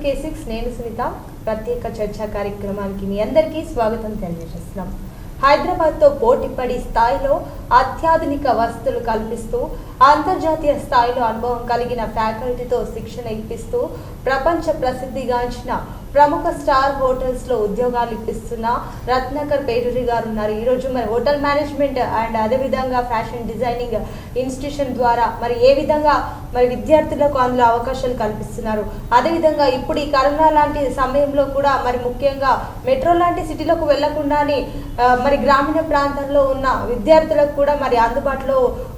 K6 నేను సునీత ప్రత్యేక చర్చా కార్యక్రమానికి మీ అందరికీ స్వాగతం తెలియజేస్తున్నాం. హైదరాబాద్తో పోటీపడి స్థాయిలో అత్యాధునిక వసతులు కల్పిస్తూ అంతర్జాతీయ స్థాయిలో అనుభవం కలిగిన ఫ్యాకల్టీతో శిక్షణ ఇప్పిస్తూ ప్రపంచ ప్రసిద్ధిగాంచిన ప్రముఖ స్టార్ హోటల్స్ లో ఉద్యోగాలు ఇప్పిస్తున్న రత్నాకర్ పేరూరి గారు ఉన్నారు. ఈరోజు మరి హోటల్ మేనేజ్మెంట్ అండ్ అదేవిధంగా ఫ్యాషన్ డిజైనింగ్ ఇన్స్టిట్యూషన్ ద్వారా మరి ఏ విధంగా మరి విద్యార్థులకు అందులో అవకాశాలు కల్పిస్తున్నారు, అదేవిధంగా ఇప్పుడు ఈ కరోనా లాంటి సమయంలో కూడా మరి ముఖ్యంగా మెట్రో లాంటి సిటీలకు వెళ్లకుండానే మరి గ్రామీణ ప్రాంతంలో ఉన్న విద్యార్థులకు కూడా మరి అందుబాటులో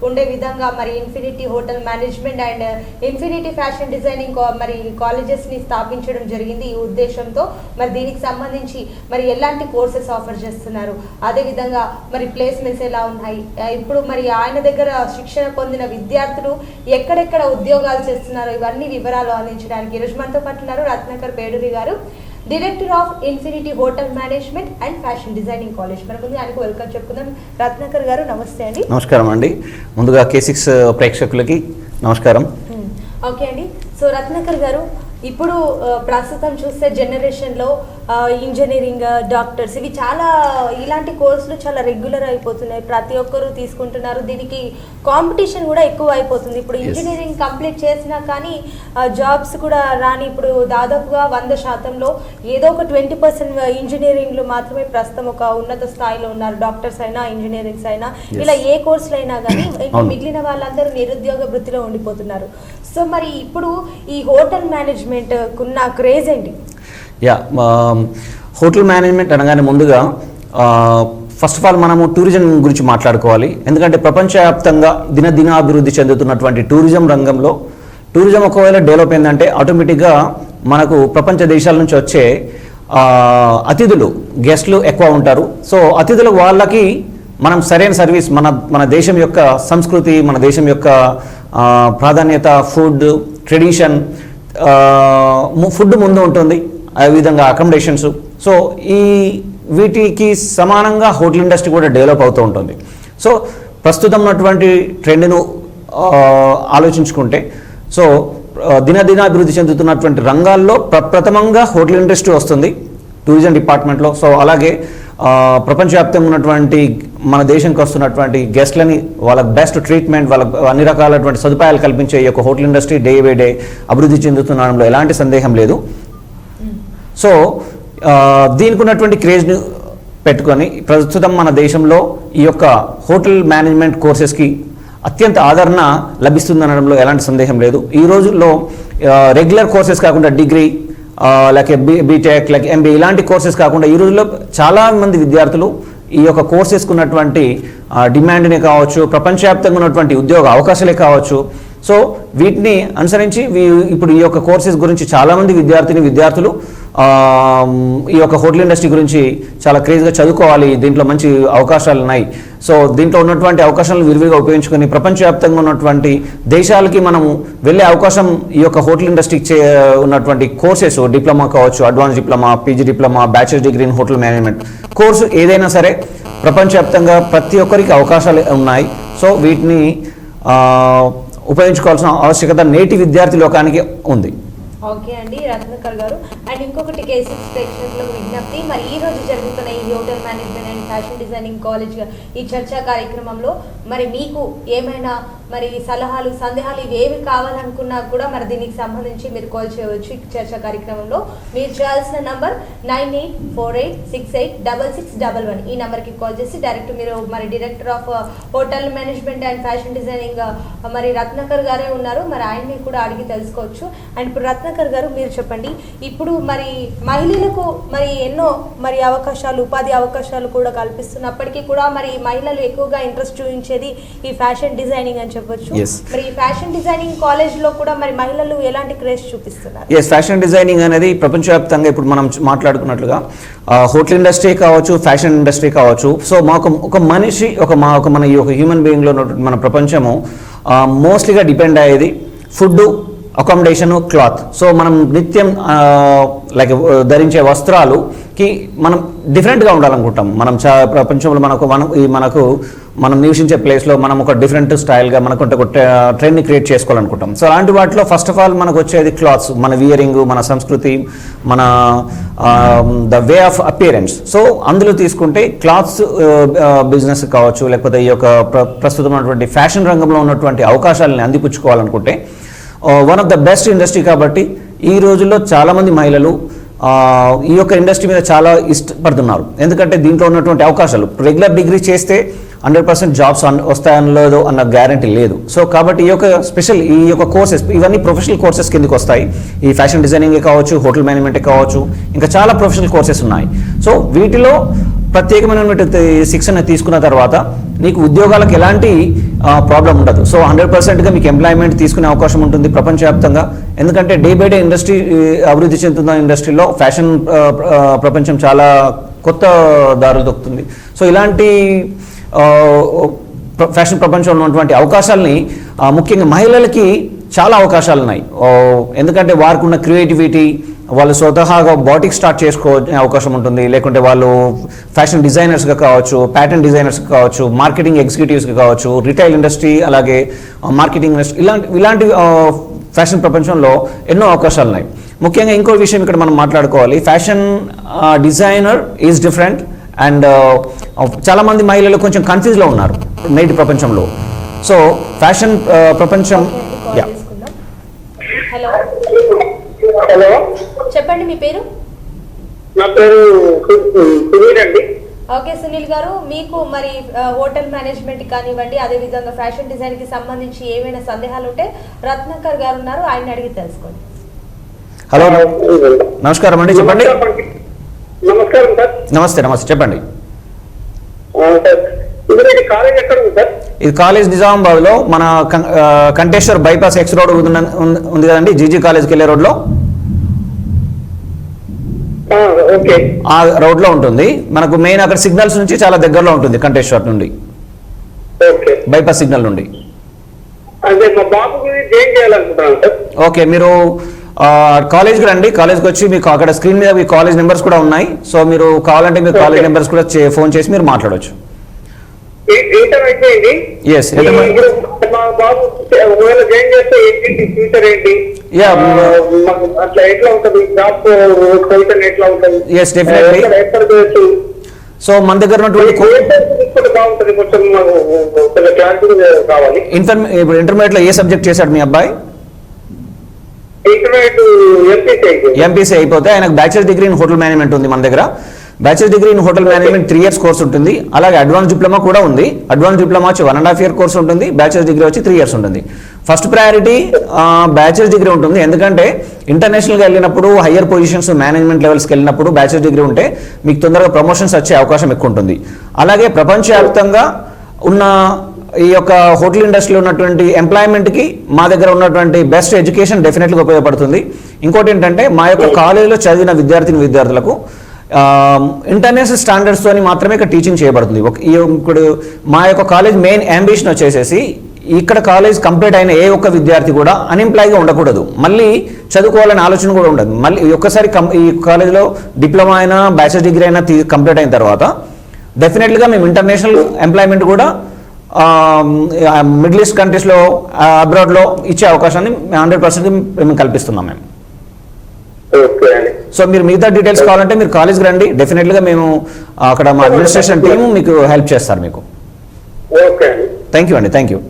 ఉండే విధంగా మరి infinity hotel management and infinity fashion designing మరి కాలేజెస్ ని స్థాపించడం జరిగింది. ఈ ఉద్దేశంతో మరి దీనికి సంబంధించి మరి ఎలాంటి కోర్సెస్ ఆఫర్ చేస్తున్నారు, అదేవిధంగా మరి ప్లేస్మెంట్స్ ఎలా ఉన్నాయి, ఇప్పుడు మరి ఆయన దగ్గర శిక్షణ పొందిన విద్యార్థులు ఎక్కడెక్కడ ఉద్యోగాలు చేస్తున్నారు, ఇవన్నీ వివరాలు అందించడానికి ఈరోజు మనతో పాటు ఉన్నారు రత్నాకర్ పేరూరి గారు, director of infinity hotel management and fashion designing college. మన ముందు ఆయనకు వెల్కమ్ చెప్పుకుందాం. రత్నాకర్ గారు నమస్తే అండి. నమస్కారం అండి. ముందుగా K6 ప్రేక్షకులకి నమస్కారం. ఓకే అండి. సో రత్నాకర్ గారు, ఇప్పుడు ప్రస్తుతం చూస్తే జనరేషన్లో ఇంజనీరింగ్, డాక్టర్స్ ఇవి చాలా ఇలాంటి కోర్సులు చాలా రెగ్యులర్ అయిపోతున్నాయి, ప్రతి ఒక్కరూ తీసుకుంటున్నారు. దీనికి కాంపిటీషన్ కూడా ఎక్కువ అయిపోతుంది. ఇప్పుడు ఇంజనీరింగ్ కంప్లీట్ చేసినా కానీ జాబ్స్ కూడా రాని, ఇప్పుడు దాదాపుగా 100%లో ఏదో ఒక 20% ఇంజనీరింగ్లు మాత్రమే ప్రస్తుతం ఒక ఉన్నత స్థాయిలో ఉన్నారు. డాక్టర్స్ అయినా ఇంజనీరింగ్స్ అయినా ఇలా ఏ కోర్సులు అయినా కానీ మిగిలిన వాళ్ళందరూ నిరుద్యోగ వృత్తిలో ఉండిపోతున్నారు. సో మరి ఇప్పుడు ఈ హోటల్ మేనేజ్మెంట్ కున్న క్రేజ్ ఏంటి? హోటల్ మేనేజ్మెంట్ అనగానే ముందుగా ఫస్ట్ ఆఫ్ ఆల్ మనము టూరిజం గురించి మాట్లాడుకోవాలి. ఎందుకంటే ప్రపంచవ్యాప్తంగా దినదినాభివృద్ధి చెందుతున్నటువంటి టూరిజం రంగంలో టూరిజం ఒకవేళ డెవలప్ అయిందంటే ఆటోమేటిక్గా మనకు ప్రపంచ దేశాల నుంచి వచ్చే అతిథులు, గెస్ట్లు ఎక్కువ ఉంటారు. సో అతిథులు వాళ్ళకి మనం సరైన సర్వీస్, మన దేశం యొక్క సంస్కృతి, మన దేశం యొక్క ప్రాధాన్యత, ఫుడ్ ట్రెడిషన్, ఫుడ్ ముందు ఉంటుంది, అదేవిధంగా అకామిడేషన్స్. సో వీటికి సమానంగా హోటల్ ఇండస్ట్రీ కూడా డెవలప్ అవుతూ ఉంటుంది. సో ప్రస్తుతం ఉన్నటువంటి ట్రెండ్ను ఆలోచించుకుంటే, సో దినదినాభివృద్ధి చెందుతున్నటువంటి రంగాల్లో ప్రథమంగా హోటల్ ఇండస్ట్రీ వస్తుంది టూరిజం డిపార్ట్మెంట్లో. సో అలాగే ప్రపంచవ్యాప్తంగా ఉన్నటువంటి మన దేశంకి వస్తున్నటువంటి గెస్ట్లని వాళ్ళకి బెస్ట్ ట్రీట్మెంట్, వాళ్ళకి అన్ని రకాలైనటువంటి సదుపాయాలు కల్పించే ఈ యొక్క hotel industry day by day అభివృద్ధి చెందుతుండడంలో ఎలాంటి సందేహం లేదు. సో దీనికి ఉన్నటువంటి క్రేజ్ని పెట్టుకొని ప్రస్తుతం మన దేశంలో ఈ యొక్క హోటల్ మేనేజ్మెంట్ కోర్సెస్కి అత్యంత ఆదరణ లభిస్తుందనడంలో ఎలాంటి సందేహం లేదు. ఈ రోజుల్లో రెగ్యులర్ కోర్సెస్ కాకుండా డిగ్రీ లేక బీటెక్ లేక MBA ఇలాంటి కోర్సెస్ కాకుండా ఈ రోజుల్లో చాలామంది విద్యార్థులు ఈ యొక్క కోర్సెస్కి ఉన్నటువంటి డిమాండ్నే కావచ్చు, ప్రపంచవ్యాప్తంగా ఉన్నటువంటి ఉద్యోగ అవకాశాలే కావచ్చు. సో వీటిని అనుసరించి ఇప్పుడు ఈ యొక్క కోర్సెస్ గురించి చాలామంది విద్యార్థులు ఈ యొక్క హోటల్ ఇండస్ట్రీ గురించి చాలా క్రేజ్గా చదువుకోవాలి, దీంట్లో మంచి అవకాశాలు ఉన్నాయి. సో దీంట్లో ఉన్నటువంటి అవకాశాలను విరివిగా ఉపయోగించుకొని ప్రపంచవ్యాప్తంగా ఉన్నటువంటి దేశాలకి మనము వెళ్ళే అవకాశం ఈ యొక్క హోటల్ ఇండస్ట్రీకి ఉన్నటువంటి కోర్సెస్, డిప్లొమా కావచ్చు, advance diploma, PG diploma, bachelor degree in hotel management course ఏదైనా సరే ప్రపంచవ్యాప్తంగా ప్రతి ఒక్కరికి అవకాశాలు ఉన్నాయి. సో వీటిని ఉపయోగించుకోవాల్సిన ఆవశ్యకత నేటి విద్యార్థి లోకానికి ఉంది. ఓకే అండి రత్నాకర్ గారు. అండ్ ఇంకొకటి K6 ప్రేక్షకులకు విజ్ఞప్తి, మరి ఈ రోజు జరుగుతున్న ఈ hotel management and fashion designing college ఈ చర్చా కార్యక్రమంలో మరి మీకు ఏమైనా మరి సలహాలు, సందేహాలు ఇవి ఏవి కావాలనుకున్నా కూడా మరి దీనికి సంబంధించి మీరు కాల్ చేయవచ్చు. ఈ చర్చా కార్యక్రమంలో మీరు చేయాల్సిన నంబర్ 9848686611. ఈ నెంబర్కి కాల్ చేసి డైరెక్ట్ మీరు మరి director of hotel management and fashion designing మరి రత్నాకర్ గారే ఉన్నారు, మరి ఆయన్ని కూడా అడిగి తెలుసుకోవచ్చు. అండ్ ఇప్పుడు రత్నాకర్ గారు మీరు చెప్పండి, ఇప్పుడు మరి మహిళలకు మరి ఎన్నో మరి అవకాశాలు, ఉపాధి అవకాశాలు కూడా కల్పిస్తున్నప్పటికీ కూడా మరి మహిళలు ఎక్కువగా ఇంట్రెస్ట్ చూపించేది ఈ ఫ్యాషన్ డిజైనింగ్ అని చెప్పొచ్చు. మరి ఈ ఫ్యాషన్ డిజైనింగ్ కాలేజ్ లో కూడా మరి మహిళలు ఎలాంటి క్రేజ్ చూపిస్తున్నారు? ఫ్యాషన్ డిజైనింగ్ అనేది ప్రపంచవ్యాప్తంగా ఇప్పుడు మనం మాట్లాడుకున్నట్లుగా హోటల్ ఇండస్ట్రీ కావచ్చు, ఫ్యాషన్ ఇండస్ట్రీ కావచ్చు. సో మాకు ఒక మనిషి మన ఈ ఒక హ్యూమన్ బీయింగ్లో మన ప్రపంచము మోస్ట్లీగా డిపెండ్ అయ్యేది ఫుడ్, అకామిడేషను, క్లాత్. సో మనం నిత్యం లైక్ ధరించే వస్త్రాలుకి మనం డిఫరెంట్గా ఉండాలనుకుంటాం. మనం ప్రపంచంలో మనకు మనం నివసించే ప్లేస్లో మనం ఒక డిఫరెంట్ స్టైల్గా మనకు ఒక ట్రెండ్ని క్రియేట్ చేసుకోవాలనుకుంటాం. సో అలాంటి వాటిలో ఫస్ట్ ఆఫ్ ఆల్ మనకు వచ్చేది క్లాత్స్, మన వియరింగ్, మన సంస్కృతి, మన the way of appearance. So అందులో తీసుకుంటే క్లాత్స్ బిజినెస్ కావచ్చు, లేకపోతే ఈ యొక్క ప్రస్తుతమైనటువంటి ఫ్యాషన్ రంగంలో ఉన్నటువంటి అవకాశాలని అందిపుచ్చుకోవాలనుకుంటే one of the best industry. కాబట్టి ఈ రోజుల్లో చాలామంది మహిళలు ఈ యొక్క ఇండస్ట్రీ మీద చాలా ఇష్టపడుతున్నారు. ఎందుకంటే దీంట్లో ఉన్నటువంటి అవకాశాలు, రెగ్యులర్ డిగ్రీ చేస్తే 100% జాబ్స్ వస్తాయనలేదు అన్న గ్యారంటీ లేదు. సో కాబట్టి ఈ యొక్క కోర్సెస్ ఇవన్నీ ప్రొఫెషనల్ కోర్సెస్ కిందకి వస్తాయి. ఈ ఫ్యాషన్ డిజైనింగే కావచ్చు, హోటల్ మేనేజ్మెంటే కావచ్చు, ఇంకా చాలా ప్రొఫెషనల్ కోర్సెస్ ఉన్నాయి. సో వీటిలో ప్రత్యేకమైనటువంటి శిక్షణ తీసుకున్న తర్వాత నీకు ఉద్యోగాలకు ఎలాంటి ప్రాబ్లం ఉండదు. సో 100%గా మీకు ఎంప్లాయ్మెంట్ తీసుకునే అవకాశం ఉంటుంది ప్రపంచవ్యాప్తంగా. ఎందుకంటే డే బై డే ఇండస్ట్రీ అభివృద్ధి చెందుతున్న ఇండస్ట్రీలో ఫ్యాషన్ ప్రపంచం చాలా కొత్త దారులు దొక్కుతుంది. సో ఇలాంటి ఫ్యాషన్ ప్రపంచంలో ఉన్నటువంటి అవకాశాలని ముఖ్యంగా మహిళలకి చాలా అవకాశాలు ఉన్నాయి. ఎందుకంటే వారికి ఉన్న క్రియేటివిటీ, వాళ్ళు స్వతహాగా బాటిక్ స్టార్ట్ చేసుకోవచ్చే అవకాశం ఉంటుంది. లేకుంటే వాళ్ళు ఫ్యాషన్ డిజైనర్స్గా కావచ్చు, ప్యాటర్న్ డిజైనర్స్గా కావచ్చు, మార్కెటింగ్ ఎగ్జిక్యూటివ్స్గా కావచ్చు, రిటైల్ ఇండస్ట్రీ, అలాగే మార్కెటింగ్ ఇండస్ట్రీ, ఇలాంటి ఫ్యాషన్ ప్రపంచంలో ఎన్నో అవకాశాలు ఉన్నాయి. ముఖ్యంగా ఇంకో విషయం ఇక్కడ మనం మాట్లాడుకోవాలి. Fashion designer is different and చాలామంది మహిళలు కొంచెం కన్ఫ్యూజ్లో ఉన్నారు నేటి ప్రపంచంలో. సో ఫ్యాషన్ ప్రపంచం. హలో హలో, చెప్పండి మీ పేరు? నా పేరు సునీల్ అండి. ఓకే సునీల్ గారు, మీకు మరి హోటల్ మేనేజ్మెంట్ కానివ్వండి, అదే విధంగా ఫ్యాషన్ డిజైన్ కి సంబంధించి ఏమైనా సందేహాలు ఉంటే రత్నాకర్ గారు ఉన్నారు, ఆయన అడిగి తెలుసుకోండి. హలో, నమస్కారం అండి, చెప్పండి. నమస్కారం సార్. నమస్తే చెప్పండి. కాలేజ్ ఎక్కడ ఉంది సార్? ఇది కాలేజ్ నిజామాబాద్లో మన కంటేశ్వర్ బైపాస్ ఎక్స్ రోడ్ ఉంది కదండి, జీజీ కాలేజ్కి వెళ్ళే రోడ్లో. ఆ రోడ్లో ఉంటుంది. మనకు మెయిన్ అక్కడ సిగ్నల్స్ నుంచి చాలా దగ్గరలో ఉంటుంది, కంటేశ్వర్ నుండి, బైపాస్ సిగ్నల్ నుండి. ఓకే, మీరు కాలేజ్కి రండి. కాలేజ్కి వచ్చి మీకు అక్కడ స్క్రీన్ మీద మీ కాలేజ్ నెంబర్స్ కూడా ఉన్నాయి. సో మీరు కావాలంటే మీ కాలేజ్ నెంబర్స్ కూడా ఫోన్ చేసి మీరు మాట్లాడవచ్చు. Yes, yes definitely. సో మన దగ్గర ఇప్పుడు ఇంటర్మీడియట్ లో ఏ సబ్జెక్ట్ చేశాడు మీ అబ్బాయి? ఎంపీసీ అయిపోతే ఆయనకు bachelor degree in hotel management ఉంది మన దగ్గర. Bachelor degree in hotel management 3 years course ఉంటుంది. అలాగే అడ్వాన్స్ డిప్లొమా కూడా ఉంది. అడ్వాన్స్ డిప్లొమా వచ్చి 1.5 year కోర్స్ ఉంటుంది. బ్యాచిలర్ డిగ్రీ వచ్చి 3 years ఉంటుంది. ఫస్ట్ ప్రయారిటీ బ్యాచిలర్ డిగ్రీ ఉంటుంది. ఎందుకంటే ఇంటర్నేషనల్గా వెళ్ళినప్పుడు, హయ్యర్ పొజిషన్స్ మేనేజ్మెంట్ లెవెల్స్కి వెళ్ళినప్పుడు బ్యాచిలర్ డిగ్రీ ఉంటే మీకు తొందరగా ప్రమోషన్స్ వచ్చే అవకాశం ఎక్కువ ఉంటుంది. అలాగే ప్రపంచవ్యాప్తంగా ఉన్న ఈ యొక్క హోటల్ ఇండస్ట్రీలో ఉన్నటువంటి ఎంప్లాయ్మెంట్కి మా దగ్గర ఉన్నటువంటి బెస్ట్ ఎడ్యుకేషన్ డెఫినెట్గా ఉపయోగపడుతుంది. ఇంకోటి ఏంటంటే మా యొక్క కాలేజీలో చదివిన విద్యార్థులకు ఇంటర్నేషనల్ స్టాండర్డ్స్తో మాత్రమే ఇక్కడ టీచింగ్ చేయబడుతుంది. ఇప్పుడు మా యొక్క కాలేజ్ మెయిన్ అంబిషన్ వచ్చేసేసి ఇక్కడ కాలేజ్ కంప్లీట్ అయిన ఏ ఒక్క విద్యార్థి కూడా అన్ఎంప్లాయ్గా ఉండకూడదు, మళ్ళీ చదువుకోవాలనే ఆలోచన కూడా ఉండదు. మళ్ళీ ఒక్కసారి ఈ కాలేజ్లో డిప్లొమా అయినా బ్యాచిలర్ డిగ్రీ అయినా కంప్లీట్ అయిన తర్వాత డెఫినెట్గా మేము ఇంటర్నేషనల్ ఎంప్లాయ్మెంట్ కూడా మిడిల్ ఈస్ట్ కంట్రీస్లో, అబ్రాడ్లో ఇచ్చే అవకాశాన్ని 100% మేము కల్పిస్తున్నాం మేము. సో మీరు మిగతా డీటెయిల్స్ కావాలంటే మీరు కాలేజ్కి రండి. డెఫినెట్గా మేము అక్కడ మా అడ్మినిస్ట్రేషన్ టీమ్ మీకు హెల్ప్ చేస్తారు మీకు. థ్యాంక్ యూ అండి, thank you.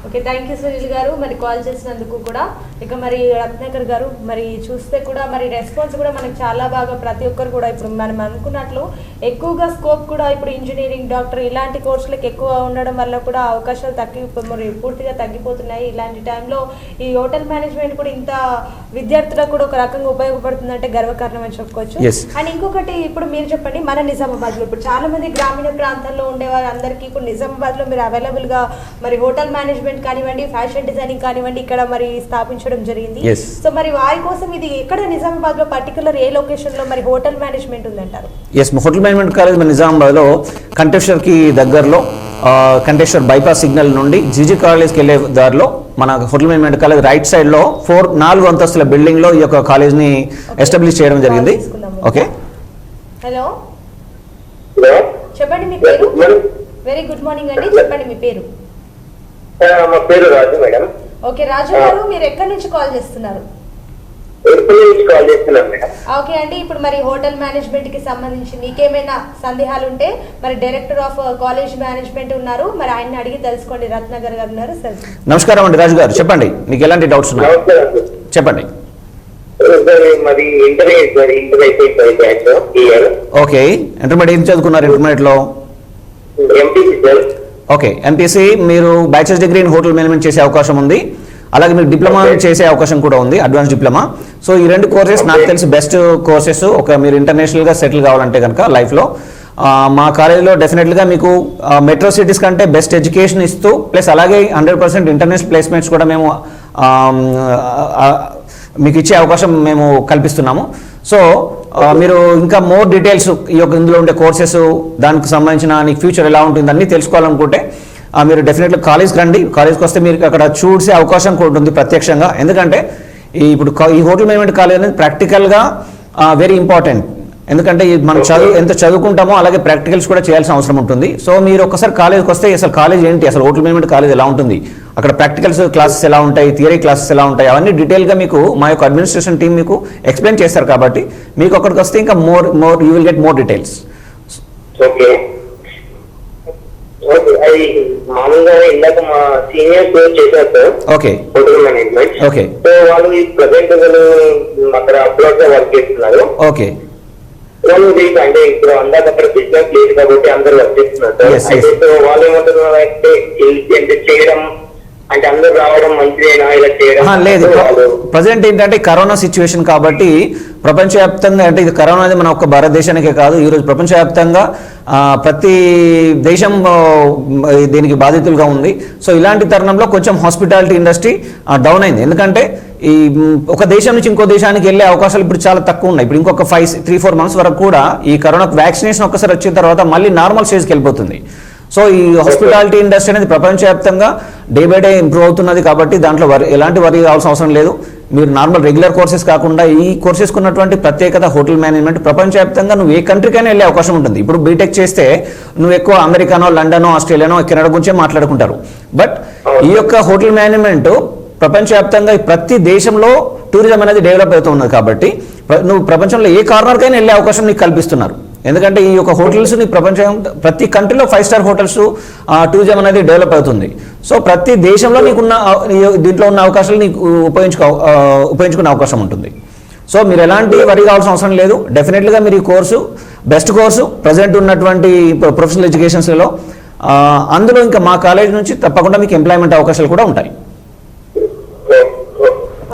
Okay, thank you Sunil గారు మరి కాల్ చేసినందుకు కూడా. ఇక మరి రత్నాకర్ గారు మరి చూస్తే కూడా మరి రెస్పాన్స్ కూడా మనకు చాలా బాగా, ప్రతి ఒక్కరు కూడా ఇప్పుడు మనం అనుకున్నట్లు ఎక్కువగా స్కోప్ కూడా ఇప్పుడు ఇంజనీరింగ్, డాక్టర్ ఇలాంటి కోర్సులకు ఎక్కువ ఉండడం వల్ల కూడా అవకాశాలు మరి పూర్తిగా తగ్గిపోతున్నాయి. ఇలాంటి టైంలో ఈ హోటల్ మేనేజ్మెంట్ కూడా ఇంత విద్యార్థులకు కూడా ఒక రకంగా ఉపయోగపడుతుందంటే గర్వకారణం అని చెప్పుకోవచ్చు. అండ్ ఇంకొకటి ఇప్పుడు మీరు చెప్పండి, మన నిజామాబాద్లో ఇప్పుడు చాలా మంది గ్రామీణ ప్రాంతాల్లో ఉండే వారందరికీ ఇప్పుడు నిజామాబాద్లో మీరు అవైలబుల్గా మరి హోటల్ మేనేజ్మెంట్ కానివ్వండి, ఫ్యాషన్ డిజైనింగ్ కానివ్వండి ఇక్కడ మరి స్థాపించడం జరిగింది. సో మరి వారి కోసం ఇది ఎక్కడ నిజామాబాద్ లో పర్టికులర్ ఏ లొకేషన్ లో మరి హోటల్ మేనేజ్మెంట్ ఉందంటారు? ఎస్, హోటల్ మేనేజ్మెంట్ కాలేజ్ మన నిజామాబాద్ లో కంటేశ్వర్ కి దగ్గరలో, కంటేశ్వర్ బైపాస్ సిగ్నల్ నుండి జీజీ కాలేజ్కి వెళ్ళే దారిలో మన hotel management college right side లో 4 అంతస్తుల బిల్డింగ్ లో ఈ యొక్క కాలేజ్ ని ఎస్టాబ్లిష్ చేయడం జరిగింది. ఓకే, హలో చెప్పండి మీ పేరు? వెరీ గుడ్ మార్నింగ్ అండి, చెప్పండి మీ పేరు. మా పేరు రాజు మేడం. ఓకే రాజు గారు, మీరు ఎక్కడి నుంచి కాల్ చేస్తున్నారు? కాల్ చేస్తున్నాను మేడం. ఓకే అండి, ఇప్పుడు మరి హోటల్ మేనేజ్మెంట్ కి సంబంధించి మీకేమైనా సందేహాలు ఉంటే మరి డైరెక్టర్ ఆఫ్ కాలేజ్ మేనేజ్మెంట్ ఉన్నారు, మరి ఆయన్ని అడిగి తెలుసుకోండి. రత్నగర్ గారు ఉన్నారు సార్. నమస్కారం అండి రాజు గారు, చెప్పండి మీకు ఎలాంటి డౌట్స్ ఉన్నాయి చెప్పండి. మరి ఇంటర్ అయిపోయింది. ఓకే, ఇంటర్మీడియట్ ఏం చదువుకున్నారు? ఇంటర్మీడియట్ లో ఎంపీసీ సార్. ఓకే, ఎంపీసీ మీరు bachelors degree in hotel management చేసే అవకాశం ఉంది. అలాగే మీరు డిప్లొమా చేసే అవకాశం కూడా ఉంది, అడ్వాన్స్ డిప్లొమా. సో ఈ రెండు కోర్సెస్ నాకు తెలిసి బెస్ట్ కోర్సెస్. ఒక మీరు ఇంటర్నేషనల్గా సెటిల్ కావాలంటే కనుక లైఫ్లో మా కాలేజీలో డెఫినెట్గా మీకు మెట్రో సిటీస్ కంటే బెస్ట్ ఎడ్యుకేషన్ ఇస్తూ ప్లస్ అలాగే 100% ఇంటర్నేషనల్ ప్లేస్మెంట్స్ కూడా మేము మీకు ఇచ్చే అవకాశం మేము కల్పిస్తున్నాము. సో మీరు ఇంకా మోర్ డీటెయిల్స్ ఈ యొక్క ఇందులో ఉండే కోర్సెస్, దానికి సంబంధించిన నీకు ఫ్యూచర్ ఎలా ఉంటుంది అన్నీ తెలుసుకోవాలనుకుంటే మీరు డెఫినెట్గా కాలేజ్కి రండి. కాలేజ్కి వస్తే మీరు అక్కడ చూసే అవకాశం కూడా ఉంటుంది ప్రత్యక్షంగా. ఎందుకంటే ఇప్పుడు ఈ హోటల్ మేనేజ్మెంట్ కాలేజ్ అనేది ప్రాక్టికల్గా వెరీ ఇంపార్టెంట్. ఎందుకంటే మనం ఎంత చదువుకుంటామో అలాగే ప్రాక్టికల్స్ కూడా చేయాల్సిన అవసరం ఉంటుంది. సో మీరు ఒకసారి కాలేజ్కి వస్తే అసలు కాలేజ్ ఏంటి, అసలు హోటల్ మేనేజ్మెంట్ కాలేజ్ ఎలా ఉంటుంది, అక్కడ ప్రాక్టికల్స్ క్లాసెస్ ఎలా ఉంటాయి, థియరీ క్లాసెస్ ఎలా ఉంటాయి, అవన్నీ డీటెయిల్గా మీకు మా యొక్క అడ్మినిస్ట్రేషన్ టీం మీకు ఎక్స్ప్లెయిన్ చేస్తారు. కాబట్టి మీకు అక్కడికి వస్తే ఇంకా more you will get more details. Okay, అది మామూలుగా ఇందాక మా సీనియర్ కోర్స్ చేశారు sir. Okay, hotel management. Okay, so వాళ్ళు ప్రెసెంట్ అక్కడ అబ్రాడ్ గా వర్క్ చేస్తున్నారు. ఓకే, వాళ్ళు అంటే ఇప్పుడు అందాక అక్కడ బిజినెస్ లేదు కాబట్టి అందరూ వర్క్ చేస్తున్నారు సార్. అయితే సో వాళ్ళు ఏమంటున్నారు అంటే చేయడం అంటే అందరూ రావడం మంచిదేనా ఇలా చేయడం? లేదు, ప్రజెంట్ ఏంటంటే కరోనా సిచ్యువేషన్ కాబట్టి ప్రపంచవ్యాప్తంగా, అంటే ఇది కరోనా అనేది మన ఒక్క భారతదేశానికే కాదు, ఈరోజు ప్రపంచవ్యాప్తంగా ప్రతి దేశం దీనికి బాధితులుగా ఉంది. సో ఇలాంటి తరుణంలో కొంచెం హాస్పిటాలిటీ ఇండస్ట్రీ డౌన్ అయింది. ఎందుకంటే ఈ ఒక దేశం నుంచి ఇంకో దేశానికి వెళ్ళే అవకాశాలు ఇప్పుడు చాలా తక్కువ ఉన్నాయి. ఇప్పుడు ఇంకొక 3-4 మంత్స్ వరకు కూడా ఈ కరోనా వ్యాక్సినేషన్ ఒక్కసారి వచ్చిన తర్వాత మళ్ళీ నార్మల్ స్టేజ్కి వెళ్ళిపోతుంది. సో ఈ హాస్పిటాలిటీ ఇండస్ట్రీ అనేది ప్రపంచవ్యాప్తంగా డే బై డే ఇంప్రూవ్ అవుతున్నది. కాబట్టి దాంట్లో ఎలాంటి వరి కావాల్సిన అవసరం లేదు. మీరు నార్మల్ రెగ్యులర్ కోర్సెస్ కాకుండా ఈ కోర్సెస్కి ఉన్నటువంటి ప్రత్యేకత హోటల్ మేనేజ్మెంట్ ప్రపంచవ్యాప్తంగా నువ్వు ఏ కంట్రీకైనా వెళ్ళే అవకాశం ఉంటుంది. ఇప్పుడు బీటెక్ చేస్తే నువ్వు ఎక్కువ అమెరికానో, లండనో, ఆస్ట్రేలియానో, కెనడా గురించే మాట్లాడుకుంటారు. బట్ ఈ యొక్క హోటల్ మేనేజ్మెంట్ ప్రపంచవ్యాప్తంగా ప్రతి దేశంలో టూరిజం అనేది డెవలప్ అవుతున్నది. కాబట్టి నువ్వు ప్రపంచంలో ఏ కార్నర్కైనా వెళ్ళే అవకాశం నీకు కల్పిస్తున్నారు. ఎందుకంటే ఈ యొక్క హోటల్స్ నీ ప్రపంచం ప్రతి కంట్రీలో 5 స్టార్ హోటల్స్ టూరిజం అనేది డెవలప్ అవుతుంది. సో ప్రతి దేశంలో నీకున్న దీంట్లో ఉన్న అవకాశాలు నీకు ఉపయోగించుకునే అవకాశం ఉంటుంది. సో మీరు ఎలాంటి వరి కావాల్సిన అవసరం లేదు. డెఫినెట్గా మీరు ఈ కోర్సు బెస్ట్ కోర్సు ప్రజెంట్ ఉన్నటువంటి ప్రొఫెషనల్ ఎడ్యుకేషన్స్లో. అందులో ఇంకా మా కాలేజ్ నుంచి తప్పకుండా మీకు ఎంప్లాయ్మెంట్ అవకాశాలు కూడా ఉంటాయి.